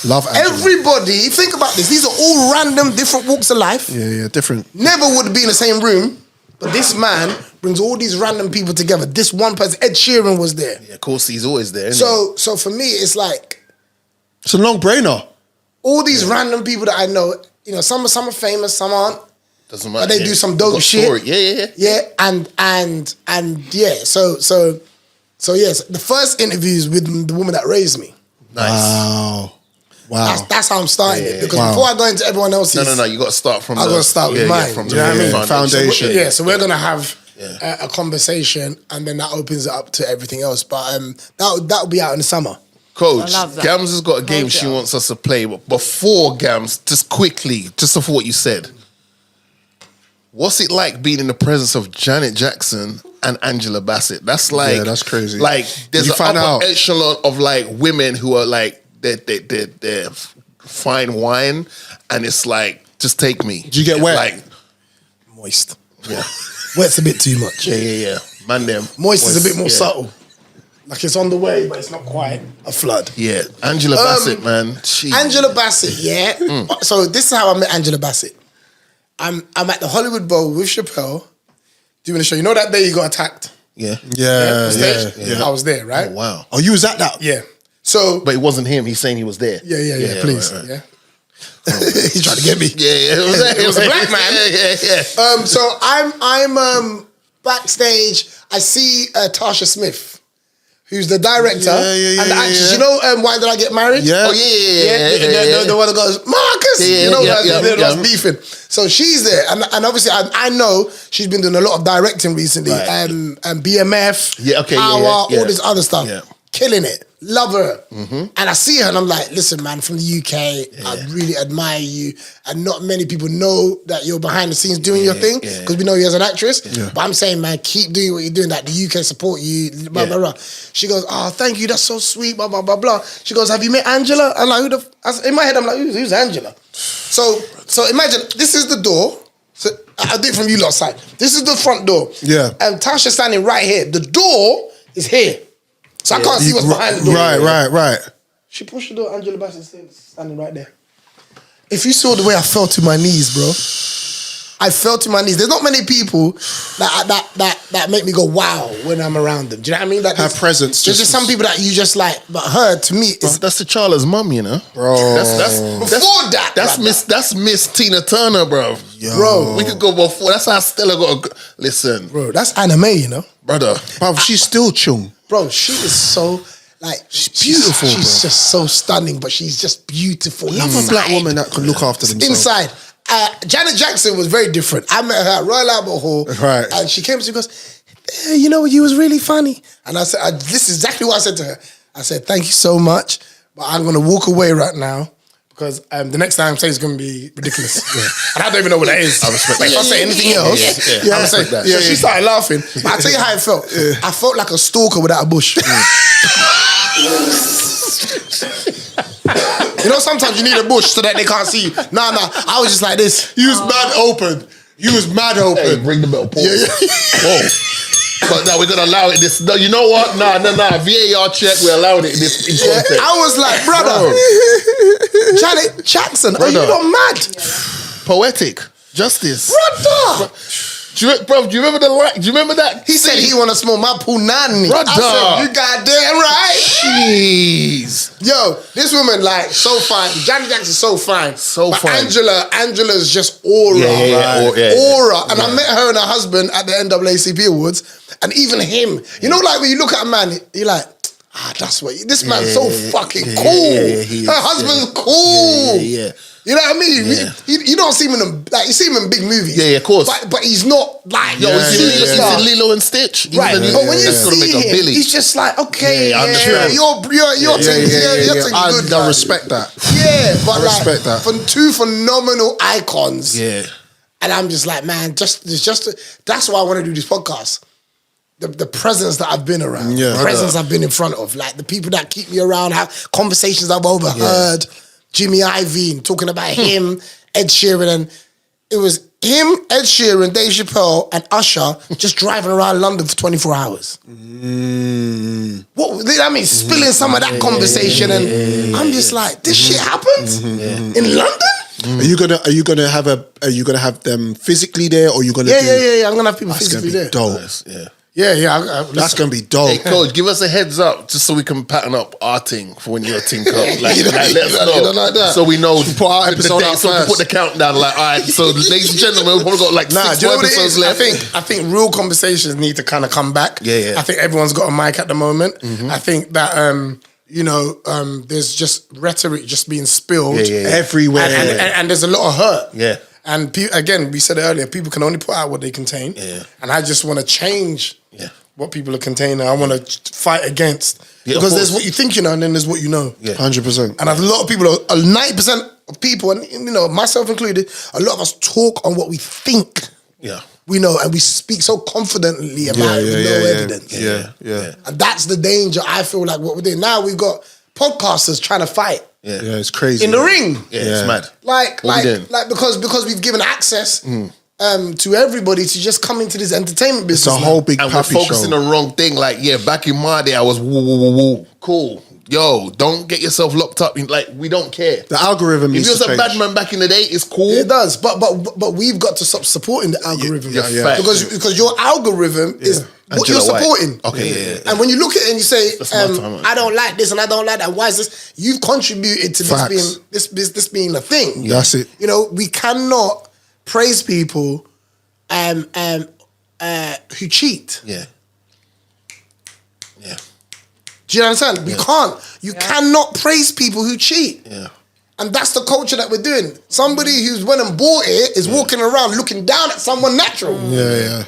Speaker 3: Love Angela.
Speaker 6: Everybody, think about this. These are all random, different walks of life.
Speaker 3: Yeah, different.
Speaker 6: Never would be in the same room, but this man brings all these random people together. This one person, Ed Sheeran was there.
Speaker 4: Yeah, of course, he's always there. Isn't
Speaker 6: So for me, it's like
Speaker 3: It's a long-brainer.
Speaker 6: all these random people that I know. You know, some are famous, some aren't.
Speaker 4: Doesn't matter.
Speaker 6: But they do some dope
Speaker 4: Got
Speaker 6: shit.
Speaker 4: story. Yeah.
Speaker 6: Yeah, and yeah. So yes, the first interview is with the woman that raised me.
Speaker 4: Nice.
Speaker 3: Wow.
Speaker 6: That's how I'm starting it. Because
Speaker 3: Wow.
Speaker 6: before I go into everyone else's,
Speaker 4: No. You got to start from.
Speaker 6: I'm gonna start with mine.
Speaker 4: From
Speaker 6: Do you know what I mean?
Speaker 3: Foundation.
Speaker 6: So we're gonna have a conversation, and then that opens it up to everything else. But that'll be out in the summer.
Speaker 4: Coach,
Speaker 5: I love that.
Speaker 4: Gams has got a game she wants us to play. But before Gams, just quickly, just off what you said, what's it like being in the presence of Janet Jackson and Angela Bassett? That's like,
Speaker 3: Yeah, that's crazy.
Speaker 4: Like, there's
Speaker 3: You
Speaker 4: an
Speaker 3: find
Speaker 4: upper
Speaker 3: out.
Speaker 4: echelon of like women who are like they're fine wine, and it's like, just take me.
Speaker 3: Do you get wet?
Speaker 4: Like,
Speaker 6: Moist.
Speaker 4: yeah,
Speaker 6: Wet's a bit too much.
Speaker 4: yeah. Man, them
Speaker 6: Moist is a bit more
Speaker 4: yeah.
Speaker 6: subtle. Like it's on the way, but it's not quite a flood.
Speaker 4: Yeah, Angela Bassett, man.
Speaker 6: Angela Bassett, yeah. So this is how I met Angela Bassett. I'm at the Hollywood Bowl with Chappelle doing a show. You know that day you got attacked?
Speaker 4: Yeah.
Speaker 3: Yeah.
Speaker 6: I was there, right?
Speaker 4: Oh, wow.
Speaker 3: Oh, you was at that?
Speaker 6: Yeah. So
Speaker 4: But it wasn't him. He's saying he was there.
Speaker 6: yeah, please.
Speaker 4: right.
Speaker 6: Yeah. He's trying to get me.
Speaker 4: Yeah.
Speaker 6: It was a black man.
Speaker 4: Yeah.
Speaker 6: So I'm backstage. I see Tasha Smith, who's the director and the actress.
Speaker 3: yeah.
Speaker 6: You know Why Did I Get Married?
Speaker 3: Yeah.
Speaker 4: Oh, yeah.
Speaker 6: The one that goes, Marcus!
Speaker 4: Yeah,
Speaker 6: you know,
Speaker 4: yeah,
Speaker 6: they're
Speaker 4: yeah.
Speaker 6: beefing. So she's there. And obviously, I know she's been doing a lot of directing recently.
Speaker 4: Right.
Speaker 6: And BMF,
Speaker 4: Yeah, okay,
Speaker 6: Power,
Speaker 4: yeah.
Speaker 6: all this other stuff.
Speaker 4: Yeah.
Speaker 6: Killing it. Love her. And I see her and I'm like, listen, man, from the UK, I really admire you. And not many people know that you're behind the scenes doing your thing because we know you as an actress. Yeah. But I'm saying, man, keep doing what you're doing. That the UK support you, blah, blah, blah. She goes, oh, thank you. That's so sweet, blah, blah, blah, blah. She goes, have you met Angela? I'm like, in my head, I'm like, who's Angela? So imagine, this is the door. So I'll do it from you lot's side. This is the front door.
Speaker 3: Yeah.
Speaker 6: And Tasha's standing right here. The door is here. So I can't see what's behind the door.
Speaker 3: Right.
Speaker 6: She pushed the door, Angela Bassett standing right there. If you saw the way I fell to my knees, bro. I fell to my knees. There's not many people that make me go, wow, when I'm around them. Do you know what I mean? Like
Speaker 3: Her presence.
Speaker 6: There's just some people that you just like, but her, to me, is
Speaker 4: That's T'Challa's mum, you know,
Speaker 3: Bro.
Speaker 4: That's Miss Tina Turner, bro.
Speaker 6: Bro.
Speaker 4: We could go before. That's how Stella got. Listen,
Speaker 6: bro, that's anime, you know?
Speaker 4: brother.
Speaker 3: Bruv, she's still chung.
Speaker 6: Bro, she is so, like, she's
Speaker 3: beautiful,
Speaker 6: She's
Speaker 3: bro.
Speaker 6: just so stunning, but she's just beautiful.
Speaker 3: Love a black woman that can look after themselves.
Speaker 6: Inside. Janet Jackson was very different. I met her at Royal Albert Hall.
Speaker 3: Right.
Speaker 6: And she came to me and goes, you know, you was really funny. And I said, this is exactly what I said to her. I said, thank you so much, but I'm going to walk away right now because Because the next time I'm saying it's going to be ridiculous. And I don't even know what that is. I respect that. If I say anything else, I respect that. So she started laughing. But I'll tell you how it felt. I felt like a stalker without a bush. You know, sometimes you need a bush so that they can't see you. Nah, I was just like this.
Speaker 3: You was mad open.
Speaker 4: Hey, bring the bell. Whoa. But now we're gonna allow it. This, no, you know what? Nah. VAR check. We're allowing it in this context.
Speaker 6: I was like, brother, Janet Jackson, are you not mad?
Speaker 4: Poetic justice,
Speaker 6: brother.
Speaker 4: Do you remember the line? Do you remember that?
Speaker 6: He said he wanna smoke my punani.
Speaker 4: Brother,
Speaker 6: I said, you goddamn right.
Speaker 4: Jeez.
Speaker 6: Yo, this woman like so fine. Janet Jackson's so fine.
Speaker 4: So fine.
Speaker 6: Angela's just aura. Aura. And I met her and her husband at the NAACP Awards. And even him, you know, like when you look at a man, you're like, that's what this man's so fucking cool. Her husband's cool. You know what I mean? You don't see him in like you see him in big movies.
Speaker 4: Yeah, of course.
Speaker 6: But he's not like
Speaker 4: he's in Lilo and Stitch.
Speaker 6: Right. But when you see him, he's just like, okay, you're taking good.
Speaker 3: I respect that.
Speaker 6: Yeah, but
Speaker 3: I respect that.
Speaker 6: For two phenomenal icons.
Speaker 4: Yeah.
Speaker 6: And I'm just like, man, that's why I want to do this podcast. The presence that I've been around, the presence I've been in front of, like the people that keep me around, have conversations I've overheard. Jimmy Iovine talking about him, Ed Sheeran, and it was him, Ed Sheeran, Dave Chappelle, and Usher just driving around London for 24 hours. What I mean, spilling some of that conversation, and I'm just like, this shit happens in London.
Speaker 3: Are you gonna have them physically there, or are you gonna?
Speaker 6: Yeah. I'm gonna have people physically there.
Speaker 3: Dope.
Speaker 6: Yeah.
Speaker 3: That's gonna be dope.
Speaker 4: Hey, Coach, give us a heads up just so we can pattern up our thing for when your thing comes. Let us know.
Speaker 6: You don't like that?
Speaker 4: So we know
Speaker 3: put our episode out
Speaker 4: so we
Speaker 3: first.
Speaker 4: put the countdown. Like, all right. So, ladies and gentlemen, we've probably got like 6 more episodes left.
Speaker 6: I think real conversations need to kind of come back.
Speaker 4: Yeah.
Speaker 6: I think everyone's got a mic at the moment. I think that there's just rhetoric just being spilled
Speaker 3: everywhere,
Speaker 6: and there's a lot of hurt.
Speaker 4: Yeah.
Speaker 6: And again, we said it earlier, people can only put out what they contain.
Speaker 4: Yeah.
Speaker 6: And I just want to change what people are containing. I want to fight against. Because there's what you think you know, and then there's what you know.
Speaker 3: 100%.
Speaker 6: And a lot of people, 90% of people, and myself included, a lot of us talk on what we think. We know, and we speak so confidently about it with no evidence.
Speaker 3: Yeah.
Speaker 6: And that's the danger, I feel like, what we're doing. Now we've got podcasters trying to fight.
Speaker 3: Yeah, it's crazy.
Speaker 6: In the ring.
Speaker 4: Yeah, it's mad.
Speaker 6: Like because we've given access to everybody to just come into this entertainment business.
Speaker 3: It's a whole big
Speaker 4: and we're focusing on the wrong thing. Like, back in my day, I was woo. Cool. Yo, don't get yourself locked up. Like, we don't care.
Speaker 3: The algorithm
Speaker 4: if
Speaker 3: needs to change.
Speaker 4: If you're a bad man back in the day, it's cool.
Speaker 6: It does. But we've got to stop supporting the algorithm. Because your algorithm is what you're supporting.
Speaker 4: Okay,
Speaker 6: And when you look at it and you say, I don't like this and I don't like that, why is this? You've contributed to this being a thing.
Speaker 3: That's it.
Speaker 6: You know, we cannot praise people who cheat.
Speaker 4: Yeah.
Speaker 6: Do you understand? We can't. You cannot praise people who cheat.
Speaker 4: Yeah.
Speaker 6: And that's the culture that we're doing. Somebody who's went and bought it is walking around looking down at someone natural.
Speaker 3: Yeah.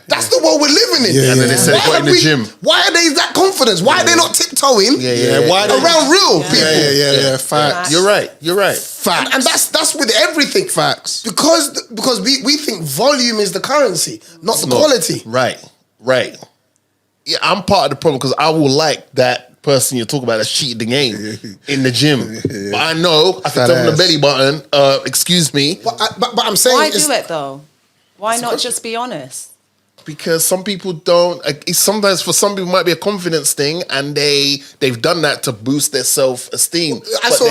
Speaker 6: That's the world we're living in.
Speaker 4: And then they said it in the gym.
Speaker 6: Why are they that confidence? Why are they not tiptoeing around real people?
Speaker 3: Yeah. Facts.
Speaker 4: You're right.
Speaker 3: Facts.
Speaker 6: And that's with everything.
Speaker 3: Facts.
Speaker 6: Because we think volume is the currency, not the quality.
Speaker 4: Right. Yeah, I'm part of the problem because I will like that person you're talking about that's cheating the game in the gym. But I know I can tell them the belly button, excuse me.
Speaker 6: But I'm saying...
Speaker 5: Why do it though? Why not just be honest?
Speaker 4: Because some people don't... sometimes for some people it might be a confidence thing and they've done that to boost their self-esteem.
Speaker 6: I saw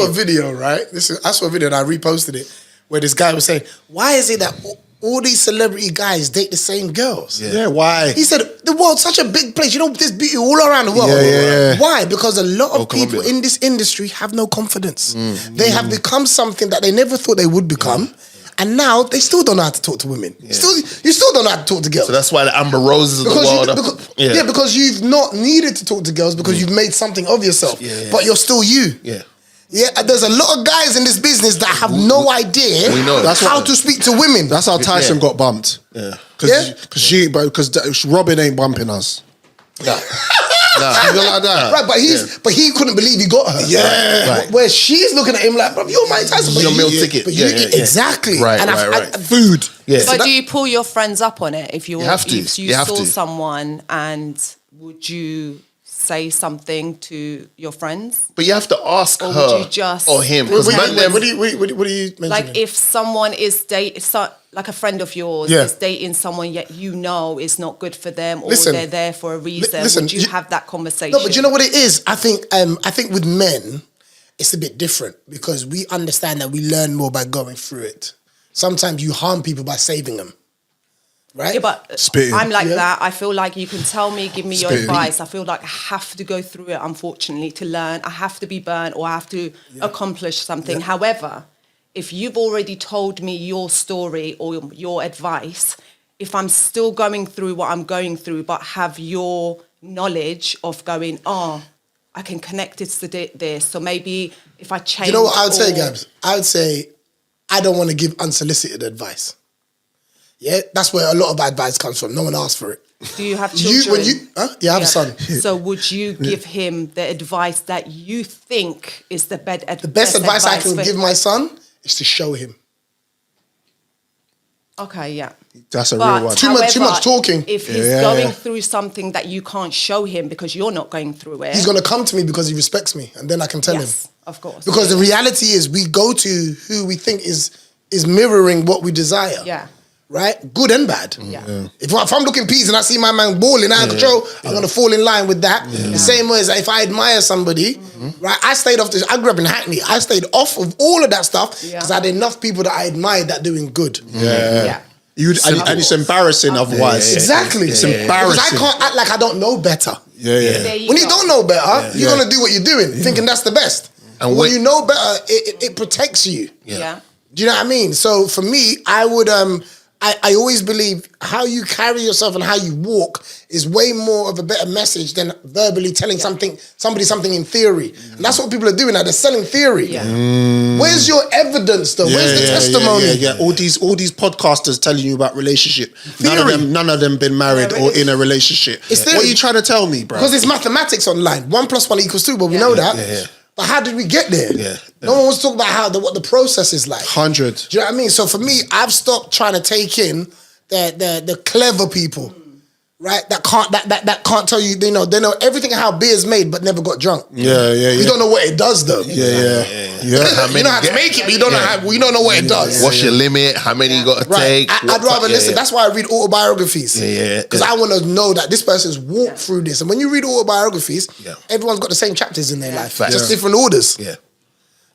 Speaker 6: a video, right? I saw a video and I reposted it where this guy was saying, why is it that... all these celebrity guys date the same girls?
Speaker 3: Yeah, why?
Speaker 6: He said, the world's such a big place. You know, there's beauty all around the world.
Speaker 3: Yeah.
Speaker 6: Why? Because a lot of people in this industry have no confidence. They have become something that they never thought they would become. And now they still don't know how to talk to women. You still don't know how to talk to girls.
Speaker 4: So that's why the Amber Roses of the world.
Speaker 6: Because you've not needed to talk to girls because you've made something of yourself. But you're still you. Yeah, there's a lot of guys in this business that have no idea how to speak to women.
Speaker 3: That's how Tyson got bumped. Because Robin ain't bumping us.
Speaker 4: Nah, you're like that.
Speaker 6: Right, but he couldn't believe he got her.
Speaker 3: Yeah.
Speaker 4: Right.
Speaker 6: Where she's looking at him like, bro, you're Mike Tyson.
Speaker 4: Your meal ticket.
Speaker 6: But
Speaker 4: Yeah,
Speaker 6: you,
Speaker 4: yeah, yeah.
Speaker 6: exactly.
Speaker 4: Right,
Speaker 6: and
Speaker 4: right.
Speaker 3: Food.
Speaker 4: Yeah.
Speaker 5: But do you pull your friends up on it if you
Speaker 4: have to.
Speaker 5: if you
Speaker 4: You have
Speaker 5: saw
Speaker 4: to.
Speaker 5: someone, and would you say something to your friends?
Speaker 4: But you have to ask
Speaker 5: Or
Speaker 4: her
Speaker 5: would you just-
Speaker 4: or him.
Speaker 6: What
Speaker 4: Because man, them,
Speaker 6: are you mentioning?
Speaker 5: Like if someone is like a friend of yours
Speaker 6: Yeah.
Speaker 5: is dating someone yet you know is not good for them, or
Speaker 6: Listen,
Speaker 5: they're there for a reason,
Speaker 6: listen,
Speaker 5: would you have that conversation?
Speaker 6: No, but you know what it is? I think with men, it's a bit different because we understand that we learn more by going through it. Sometimes you harm people by saving them. Right?
Speaker 5: Yeah, but
Speaker 3: Spitting.
Speaker 5: I'm like
Speaker 6: Yeah.
Speaker 5: that. I feel like you can tell me, give me your
Speaker 3: Spitting.
Speaker 5: advice. I feel like I have to go through it, unfortunately, to learn. I have to be burnt or I have to accomplish something.
Speaker 6: Yeah.
Speaker 5: However, if you've already told me your story or your advice, if I'm still going through what I'm going through, but have your knowledge of going, I can connect it to this. So maybe if I change.
Speaker 6: You know what I would say,
Speaker 5: or-
Speaker 6: Gabs? I would say I don't want to give unsolicited advice. Yeah, that's where a lot of advice comes from. No one asked for it.
Speaker 5: Do you have children?
Speaker 6: You have a son.
Speaker 5: So would you give him the advice that you think is the
Speaker 6: The best advice I can
Speaker 5: for-
Speaker 6: give my son is to show him.
Speaker 5: Okay, yeah.
Speaker 3: That's a
Speaker 5: But
Speaker 3: real one.
Speaker 6: Too much talking.
Speaker 5: If he's going through something that you can't show him because you're not going through it.
Speaker 6: He's going to come to me because he respects me, and then I can tell him.
Speaker 5: Yes, of course.
Speaker 6: Because the reality is we go to who we think is mirroring what we desire.
Speaker 5: Yeah.
Speaker 6: Right? Good and bad.
Speaker 5: Yeah.
Speaker 6: If I'm looking peas and I see my man balling out of control, I'm going to fall in line with that. The same way as if I admire somebody, right? I stayed off this. I grew up in Hackney. I stayed off of all of that stuff because I had enough people that I admired that doing good.
Speaker 5: Yeah.
Speaker 3: And it's embarrassing otherwise.
Speaker 6: Exactly.
Speaker 3: It's
Speaker 6: Because
Speaker 3: embarrassing.
Speaker 6: I can't act like I don't know better.
Speaker 5: There
Speaker 6: When you
Speaker 5: go.
Speaker 6: don't know better, you're going to do what you're doing, thinking that's the best. And when you know better, it protects you.
Speaker 5: Yeah.
Speaker 6: Do you know what I mean? So for me, I would I always believe how you carry yourself and how you walk is way more of a better message than verbally telling somebody something in theory. And that's what people are doing now. They're selling theory.
Speaker 5: Yeah.
Speaker 6: Where's your evidence though? Where's the testimony?
Speaker 3: Yeah. All these podcasters telling you about relationship. None of them been married or in a relationship.
Speaker 6: It's
Speaker 3: What are you trying to tell me, bro?
Speaker 6: Because it's mathematics online. 1 + 1 = 2, but we know that.
Speaker 4: Yeah.
Speaker 6: But how did we get there?
Speaker 4: Yeah.
Speaker 6: No one wants to talk about what the process is like.
Speaker 3: 100.
Speaker 6: Do you know what I mean? So for me, I've stopped trying to take in the clever people, right? That can't tell you. They know everything how beer's made, but never got drunk.
Speaker 3: Yeah.
Speaker 6: You don't know what it does though.
Speaker 3: Yeah.
Speaker 6: You know how to make it, but you don't know how. You don't know what it does.
Speaker 4: What's your limit? How many you got to
Speaker 6: Right.
Speaker 4: take?
Speaker 6: I'd rather listen. That's why I read autobiographies.
Speaker 4: Yeah.
Speaker 6: Because I want to know that this person's walked through this. And when you read autobiographies, everyone's got the same chapters in their life, just different orders.
Speaker 4: Yeah.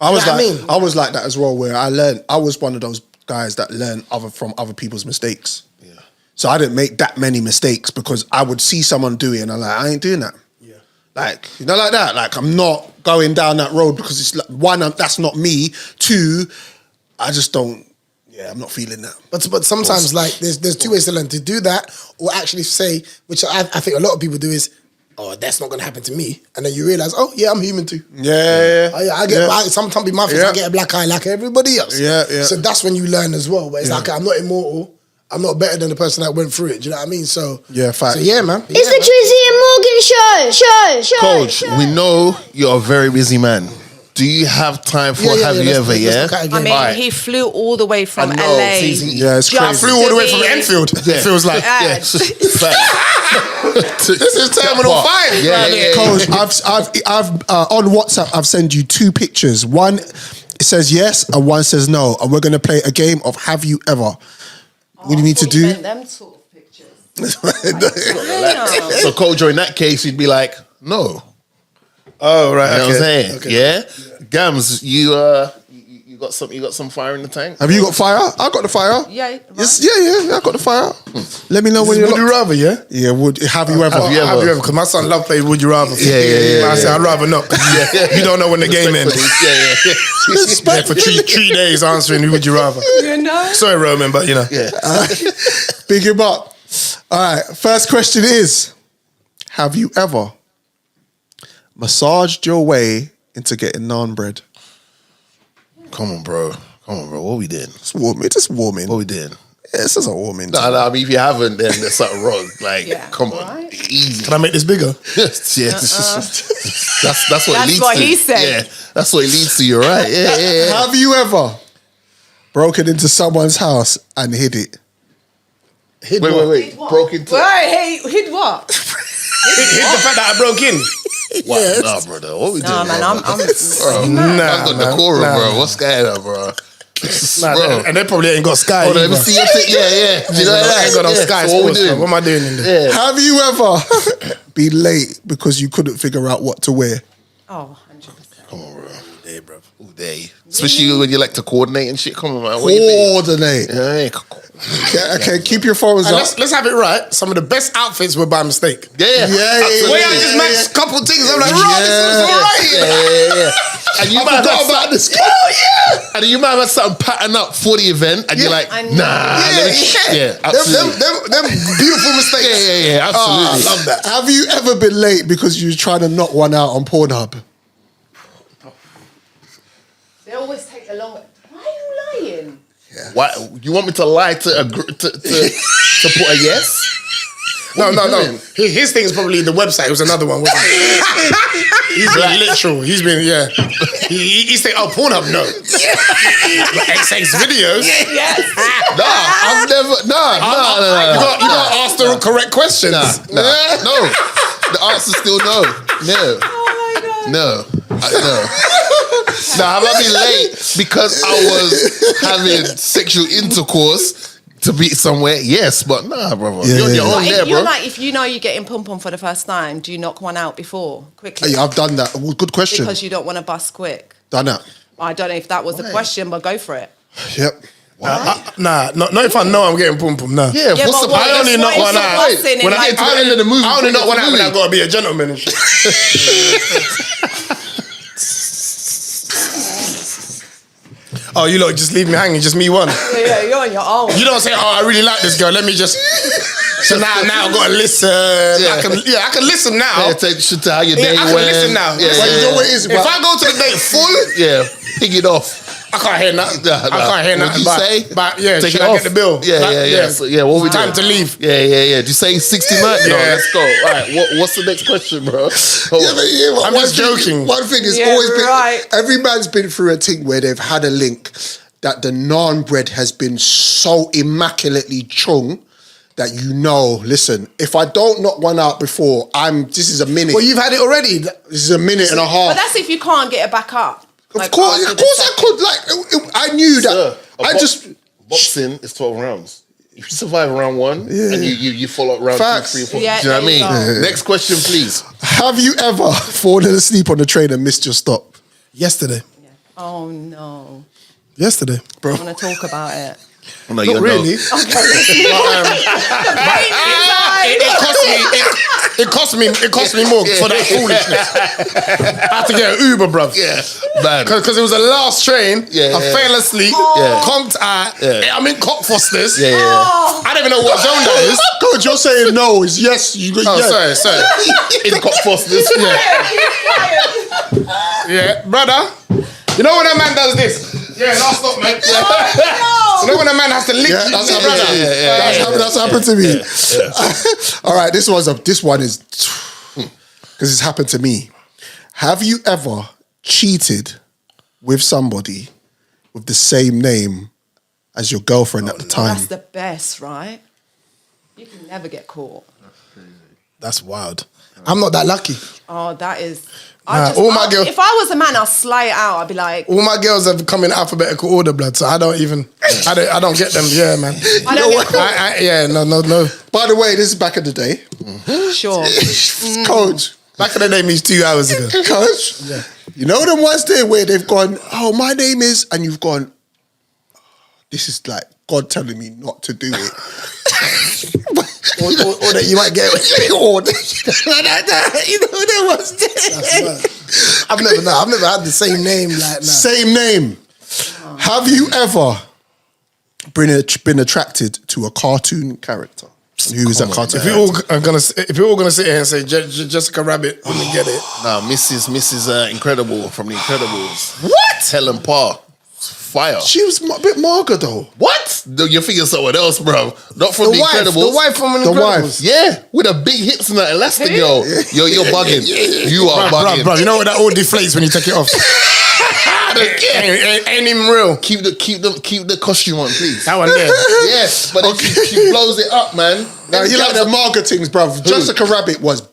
Speaker 3: I was
Speaker 6: You know
Speaker 3: like,
Speaker 6: what I mean?
Speaker 3: I was like that as well. Where I was one of those guys that learn from other people's mistakes.
Speaker 4: Yeah.
Speaker 3: So I didn't make that many mistakes because I would see someone do it and I'm like, I ain't doing that.
Speaker 6: Yeah.
Speaker 3: Like, like that. Like, I'm not going down that road because it's like, one, that's not me. Two, I just don't. Yeah, I'm not feeling that.
Speaker 6: But sometimes like there's two ways to learn: to do that or actually say, which I think a lot of people do is, oh, that's not gonna happen to me, and then you realize, oh yeah, I'm human too.
Speaker 3: Yeah.
Speaker 6: I get sometimes be my face, I get a black eye like everybody else.
Speaker 3: Yeah.
Speaker 6: So that's when you learn as well. Where it's like I'm not immortal. I'm not better than the person that went through it. Do you know what I mean? So
Speaker 3: fact.
Speaker 6: So yeah, man.
Speaker 2: It's the Drizzy and Morgan show.
Speaker 4: Coach, we know you're a very busy man. Do you have time for have you ever?
Speaker 6: let's look at it
Speaker 5: I
Speaker 6: again.
Speaker 5: mean,
Speaker 4: Alright.
Speaker 5: he flew all the way from
Speaker 4: I know,
Speaker 5: LA.
Speaker 4: it's easy.
Speaker 3: Yeah, it's
Speaker 5: Just
Speaker 3: crazy.
Speaker 6: I flew all the way from
Speaker 5: to be-
Speaker 6: Enfield. It feels like
Speaker 4: This
Speaker 6: is Terminal 5.
Speaker 4: Yeah.
Speaker 3: Coach, I've on WhatsApp, I've sent you 2 pictures. One, it says yes, and one says no. And we're going to play a game of Have You Ever. What do you need to do?
Speaker 5: Them sort of pictures.
Speaker 4: So Kojo, in that case, you'd be like, no.
Speaker 6: Oh right.
Speaker 4: You know what I'm saying? Yeah? Gams, you got some fire in the tank?
Speaker 3: Have you got fire? I got the fire.
Speaker 5: Yeah, right.
Speaker 3: Yes, yeah, I got the fire. Let me know when you're
Speaker 6: Would you rather? Yeah.
Speaker 3: Yeah, have you ever?
Speaker 4: Have you ever?
Speaker 6: Have you ever? Because my son love playing Would You Rather.
Speaker 4: Yeah.
Speaker 6: I said I'd rather not. You don't know when the game ends.
Speaker 4: Yeah.
Speaker 6: For 3 days answering Would You Rather.
Speaker 5: You know?
Speaker 6: Sorry, Roman, but you know.
Speaker 4: Yeah.
Speaker 3: Big him up. All right, first question is, have you ever massaged your way into getting naan bread?
Speaker 4: Come on, bro. What we did?
Speaker 3: It's warming. Just warming.
Speaker 4: What we did?
Speaker 3: This is a woman.
Speaker 4: No, I mean, if you haven't, then there's something wrong. Like, come on,
Speaker 5: right?
Speaker 4: easy.
Speaker 6: Can I make this bigger?
Speaker 4: That's what it leads
Speaker 5: what
Speaker 4: to.
Speaker 5: he said.
Speaker 4: Yeah, that's what it leads to. You're right. Yeah.
Speaker 3: Have you ever broken into someone's house and hid it?
Speaker 4: Wait. Broke into.
Speaker 5: Wait, hid what?
Speaker 6: Hid the fact that I broke in.
Speaker 4: What? Nah, brother. What we doing?
Speaker 5: Nah, man, I'm
Speaker 4: I've got decorum, bro. What's going on, bro? Bro.
Speaker 6: And they probably ain't got Sky.
Speaker 4: Hold on, let me see your thing. Yeah. Do you know that?
Speaker 6: Ain't got no Sky.
Speaker 4: So what we
Speaker 6: Sports,
Speaker 4: doing?
Speaker 6: bro. What am I doing in there?
Speaker 4: Yeah.
Speaker 3: Have you ever been late because you couldn't figure out what to wear?
Speaker 5: Oh, 100%.
Speaker 4: Come on, bro.
Speaker 6: Day, bro.
Speaker 4: All day. Especially when you like to coordinate and shit. Come on, man. What you think?
Speaker 3: Coordinate.
Speaker 4: Yeah.
Speaker 3: Okay, keep your phones
Speaker 6: And
Speaker 3: up.
Speaker 6: let's have it right. Some of the best outfits were by mistake.
Speaker 4: Yeah.
Speaker 6: Where I just matched a couple things. I'm like, right, this is all right.
Speaker 4: Yeah. And you might have about this. Oh yeah. And you might have something pattern up for the event, and you're like, nah. Absolutely.
Speaker 6: Them beautiful mistakes.
Speaker 4: Yeah, absolutely.
Speaker 6: I love that.
Speaker 3: Have you ever been late because you were trying to knock one out on Pornhub?
Speaker 5: They always take the long. Why are you lying?
Speaker 4: Yeah. Why you want me to lie to agree to put a yes?
Speaker 6: No. His thing is probably the website. It was another one. Wasn't it? He's been literal. He's been He's saying, oh, Pornhub, no. XX videos.
Speaker 5: Yes.
Speaker 4: I've never. No.
Speaker 6: You got to ask the correct questions.
Speaker 4: No. The answer's still no. No.
Speaker 5: Oh my God.
Speaker 4: No. Have I been late because I was having sexual intercourse to be somewhere? Yes, but nah, brother. You're on your own there, bro.
Speaker 5: Like, if you know you're getting pum-pum for the first time, do you knock one out before, quickly?
Speaker 3: Hey, I've done that. Well, good question.
Speaker 5: Because you don't want to bust quick.
Speaker 3: Done that.
Speaker 5: I don't know if that was the question, but go for it.
Speaker 3: Yep.
Speaker 6: Not if I know I'm getting pum pum. No.
Speaker 4: Yeah, what's the point?
Speaker 6: I only knock one out.
Speaker 4: When I get to the end of the movie,
Speaker 6: I only knock one out when I got to be a gentleman and shit. Oh, you lot just leave me hanging, just me one.
Speaker 5: Yeah, you're on your own.
Speaker 6: You don't say, oh, I really like this girl. Let me just. So now I've got to listen. I can listen now.
Speaker 4: Yeah, take shit to how your day
Speaker 6: I
Speaker 4: went.
Speaker 6: can listen now.
Speaker 4: Yeah,
Speaker 3: Well, you know what it is?
Speaker 6: If I go to the date full,
Speaker 4: pick it off.
Speaker 6: I can't hear nothing.
Speaker 4: I
Speaker 6: can't hear
Speaker 4: nothing. What
Speaker 6: nothing.
Speaker 4: you say?
Speaker 6: But yeah,
Speaker 4: Take
Speaker 6: should
Speaker 4: it
Speaker 6: I
Speaker 4: off.
Speaker 6: get the bill?
Speaker 4: Yeah. So, what we
Speaker 6: Time
Speaker 4: doing?
Speaker 6: to leave.
Speaker 4: Yeah. Do you say 60 minutes? No, let's go. All right, what's the next question, bro?
Speaker 6: I'm just joking.
Speaker 3: One thing is
Speaker 5: Yeah,
Speaker 3: always been,
Speaker 5: right.
Speaker 3: every man's been through a thing where they've had a link that the naan bread has been so immaculately chung that listen, if I don't knock one out before, this is a minute.
Speaker 6: Well, you've had it already.
Speaker 3: This is a minute and a half.
Speaker 5: But that's if you can't get it back up.
Speaker 3: Of course I could. I knew that.
Speaker 4: Boxing is 12 rounds. If you survive round one and you follow up round
Speaker 3: Facts.
Speaker 4: 2, 3, 4,
Speaker 5: Yeah,
Speaker 4: do you know what I mean?
Speaker 5: go.
Speaker 4: Next question, please.
Speaker 3: Have you ever fallen asleep on the train and missed your stop?
Speaker 6: Yesterday.
Speaker 5: Oh no.
Speaker 6: Yesterday, bro.
Speaker 5: I want to talk about it.
Speaker 4: No,
Speaker 6: Not really. It cost me more for that foolishness. I had to get an Uber, bruv.
Speaker 4: Yeah, man.
Speaker 6: Because it was the last train. I fell asleep. Conked out. I'm in Cockfosters.
Speaker 4: Yeah.
Speaker 6: I don't even know what zone that is.
Speaker 3: Coach, you're saying no is yes. You got yes.
Speaker 6: Sorry.
Speaker 4: In Cockfosters.
Speaker 6: Yeah, brother. You know when a man does this? Yeah, last stop, mate. Yeah. You know when a man has to lick you,
Speaker 3: That's
Speaker 6: brother?
Speaker 3: That's happened to me. All right, this one is because it's happened to me. Have you ever cheated with somebody with the same name as your girlfriend at the time?
Speaker 5: That's the best, right? You can never get caught.
Speaker 6: That's wild. I'm not that lucky.
Speaker 5: Oh, that is.
Speaker 6: Girls.
Speaker 5: If I was a man, I'll slay it out. I'd be like,
Speaker 6: all my girls have come in alphabetical order, blood. So I don't get them. Yeah, man.
Speaker 5: I don't get caught.
Speaker 6: No.
Speaker 3: By the way, this is back in the day.
Speaker 5: Sure.
Speaker 3: Coach.
Speaker 6: Back in the day means 2 hours ago.
Speaker 3: Coach. Yeah. You know them ones there where they've gone, oh, my name is, and you've gone, this is like God telling me not to do it.
Speaker 6: or that you might get there was I've never had the same name like that.
Speaker 3: Same name. Have you ever been attracted to a cartoon character? Who is that cartoon?
Speaker 6: If we're all gonna sit here and say Jessica Rabbit, wouldn't get it.
Speaker 4: Nah, Mrs. Incredible from The Incredibles.
Speaker 6: What?
Speaker 4: Helen Parr. Fire.
Speaker 3: She was a bit mager though.
Speaker 4: What? No, you're thinking someone else, bro. Not from the Incredibles.
Speaker 6: The wife from The Incredibles.
Speaker 4: Yeah, with the big hips and that elastic, yo. You're bugging. You are bugging.
Speaker 6: Bro, you know what that all deflates when you take it off. ain't even real.
Speaker 4: Keep the costume on, please.
Speaker 6: That one there.
Speaker 4: Yes, but then she blows it up, man.
Speaker 3: Now you like the mager things, bruv. Jessica Rabbit was.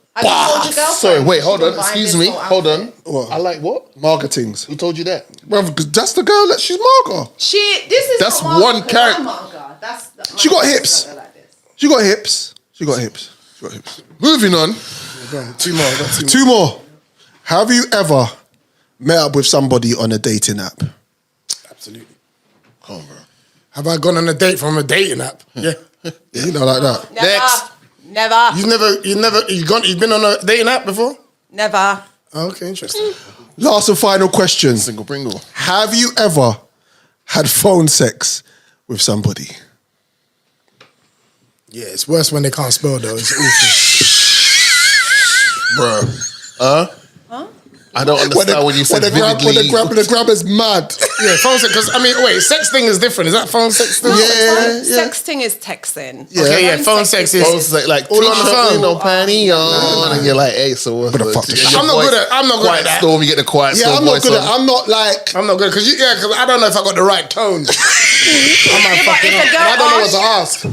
Speaker 4: Sorry, wait, hold on. Excuse me. Hold on.
Speaker 3: What?
Speaker 4: I like what?
Speaker 3: Mager things.
Speaker 4: Who told you that?
Speaker 3: Bruv, that's the girl that she's mager.
Speaker 4: That's one character.
Speaker 3: She got hips. She got hips. She got hips. She got hips.
Speaker 4: Moving on.
Speaker 3: Two more. Two more. Have you ever met up with somebody on a dating app?
Speaker 6: Absolutely.
Speaker 4: Come on, bro.
Speaker 6: Have I gone on a date from a dating app? Yeah.
Speaker 3: You know, like that.
Speaker 5: Never.
Speaker 6: You've been on a dating app before?
Speaker 5: Never.
Speaker 6: Oh, okay, interesting.
Speaker 3: Last and final question.
Speaker 4: Single Pringle.
Speaker 3: Have you ever had phone sex with somebody?
Speaker 6: Yeah, it's worse when they can't spell though. It's awful.
Speaker 4: Bruh. I don't understand when you said vividly.
Speaker 3: The grab is mad.
Speaker 6: Yeah, phone sex. Because wait, sex thing is different. Is that phone sex still?
Speaker 3: Yeah.
Speaker 5: Sexting is texting.
Speaker 3: Yeah.
Speaker 6: Okay, yeah. Phone sex is
Speaker 4: like
Speaker 6: all on the phone.
Speaker 4: No panty on, and you're like, hey, so what the fuck?
Speaker 6: I'm not good at that.
Speaker 4: Storm, you get the quiet storm.
Speaker 3: I'm not good at.
Speaker 4: I'm
Speaker 3: not like.
Speaker 6: I'm not good because I don't know if I got the right tone. I might fuck it up. I don't know what to ask.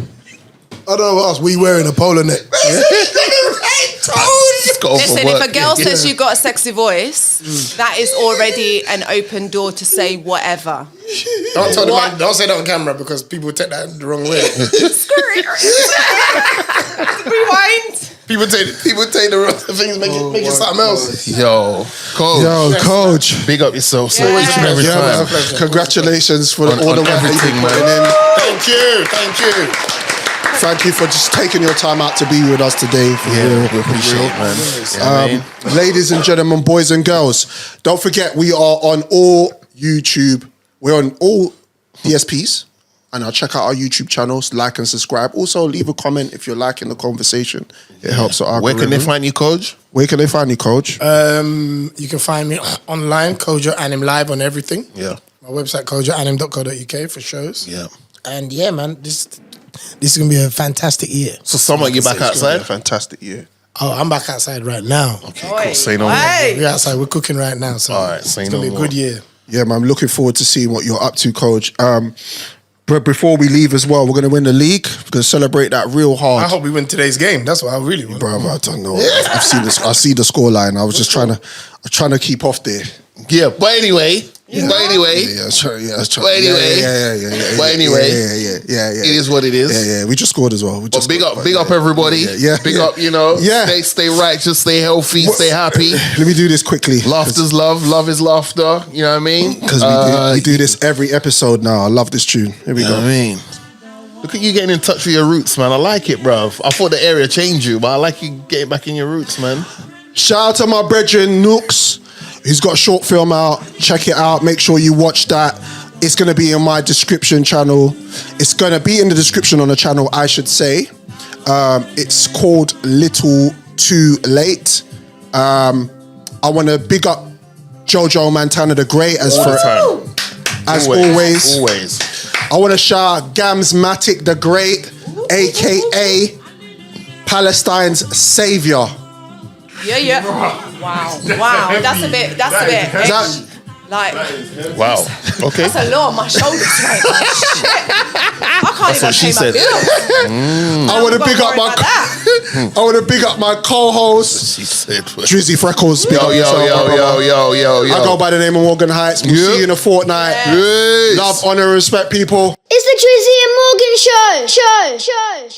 Speaker 6: I don't know what else. We wearing a polo neck.
Speaker 5: Listen, if a girl says you've got a sexy voice, that is already an open door to say whatever.
Speaker 6: Don't tell the man, don't say that on camera because people take that the wrong way.
Speaker 5: Rewind.
Speaker 6: People take the wrong things, make it something else.
Speaker 4: Yo,
Speaker 3: Coach.
Speaker 4: Big up yourself, so
Speaker 5: Yeah.
Speaker 4: each and every time.
Speaker 3: Congratulations for all the
Speaker 4: everything, man.
Speaker 6: Thank you.
Speaker 3: Thank you for just taking your time out to be with us today.
Speaker 4: We appreciate it, man. Yeah,
Speaker 3: ladies and gentlemen, boys and girls, don't forget we are on all YouTube. We're on all DSPs. And check out our YouTube channels, like and subscribe. Also, leave a comment if you're liking the conversation. It helps our algorithm.
Speaker 4: Where can they find you, Coach?
Speaker 3: Where can they find you, Coach?
Speaker 6: You can find me online, Kojo Anim Live on everything.
Speaker 4: Yeah.
Speaker 6: My website, kojoanim.co.uk for shows.
Speaker 4: Yeah.
Speaker 6: And yeah, man, this is going to be a fantastic year.
Speaker 4: So summer, you're back outside?
Speaker 3: Fantastic year.
Speaker 6: Oh, I'm back outside right now.
Speaker 4: Okay, cool. Say no more.
Speaker 6: We're outside. We're cooking right now. So
Speaker 4: all right, say
Speaker 6: it's going to be a good year.
Speaker 3: Yeah, man, I'm looking forward to seeing what you're up to, Coach. But before we leave as well, we're going to win the league. We're going to celebrate that real hard.
Speaker 6: I hope we win today's game. That's what I really want.
Speaker 3: Bro, I don't know. I see the scoreline. I was just trying to keep off there.
Speaker 4: Yeah, but anyway.
Speaker 3: Yeah,
Speaker 4: But anyway.
Speaker 3: Yeah.
Speaker 4: It is what it is.
Speaker 3: Yeah. We just scored as well.
Speaker 4: But big up everybody.
Speaker 3: Yeah.
Speaker 4: Big up, stay righteous, stay healthy, stay happy.
Speaker 3: Let me do this quickly.
Speaker 4: Laughter's love, love is laughter. You know what I mean?
Speaker 3: Because we do this every episode now. I love this tune. Here we go.
Speaker 4: I mean, look at you getting in touch with your roots, man. I like it, bruv. I thought the area changed you, but I like you getting back in your roots, man.
Speaker 3: Shout out to my brethren, Nooks. He's got a short film out. Check it out. Make sure you watch that. It's going to be in my description channel. It's going to be in the description on the channel, I should say. It's called Little Too Late. I want to big up Jojo Montana the Great as always. I want to shout out Gamsmatic the Great, a.k.a. Palestine's savior.
Speaker 5: Yeah. Wow. That's a bit.
Speaker 4: Wow. Okay.
Speaker 5: That's a lot on my shoulders right now. Shit. I can't even pay my bills.
Speaker 3: I want to big up my co-host,
Speaker 4: She said,
Speaker 3: Drizzy Freckles.
Speaker 4: yo.
Speaker 3: I go by the name of Morgan Heights. We'll see you in a fortnight.
Speaker 4: Yes.
Speaker 3: Love, honor, respect, people.
Speaker 2: It's the Drizzy and Morgan show.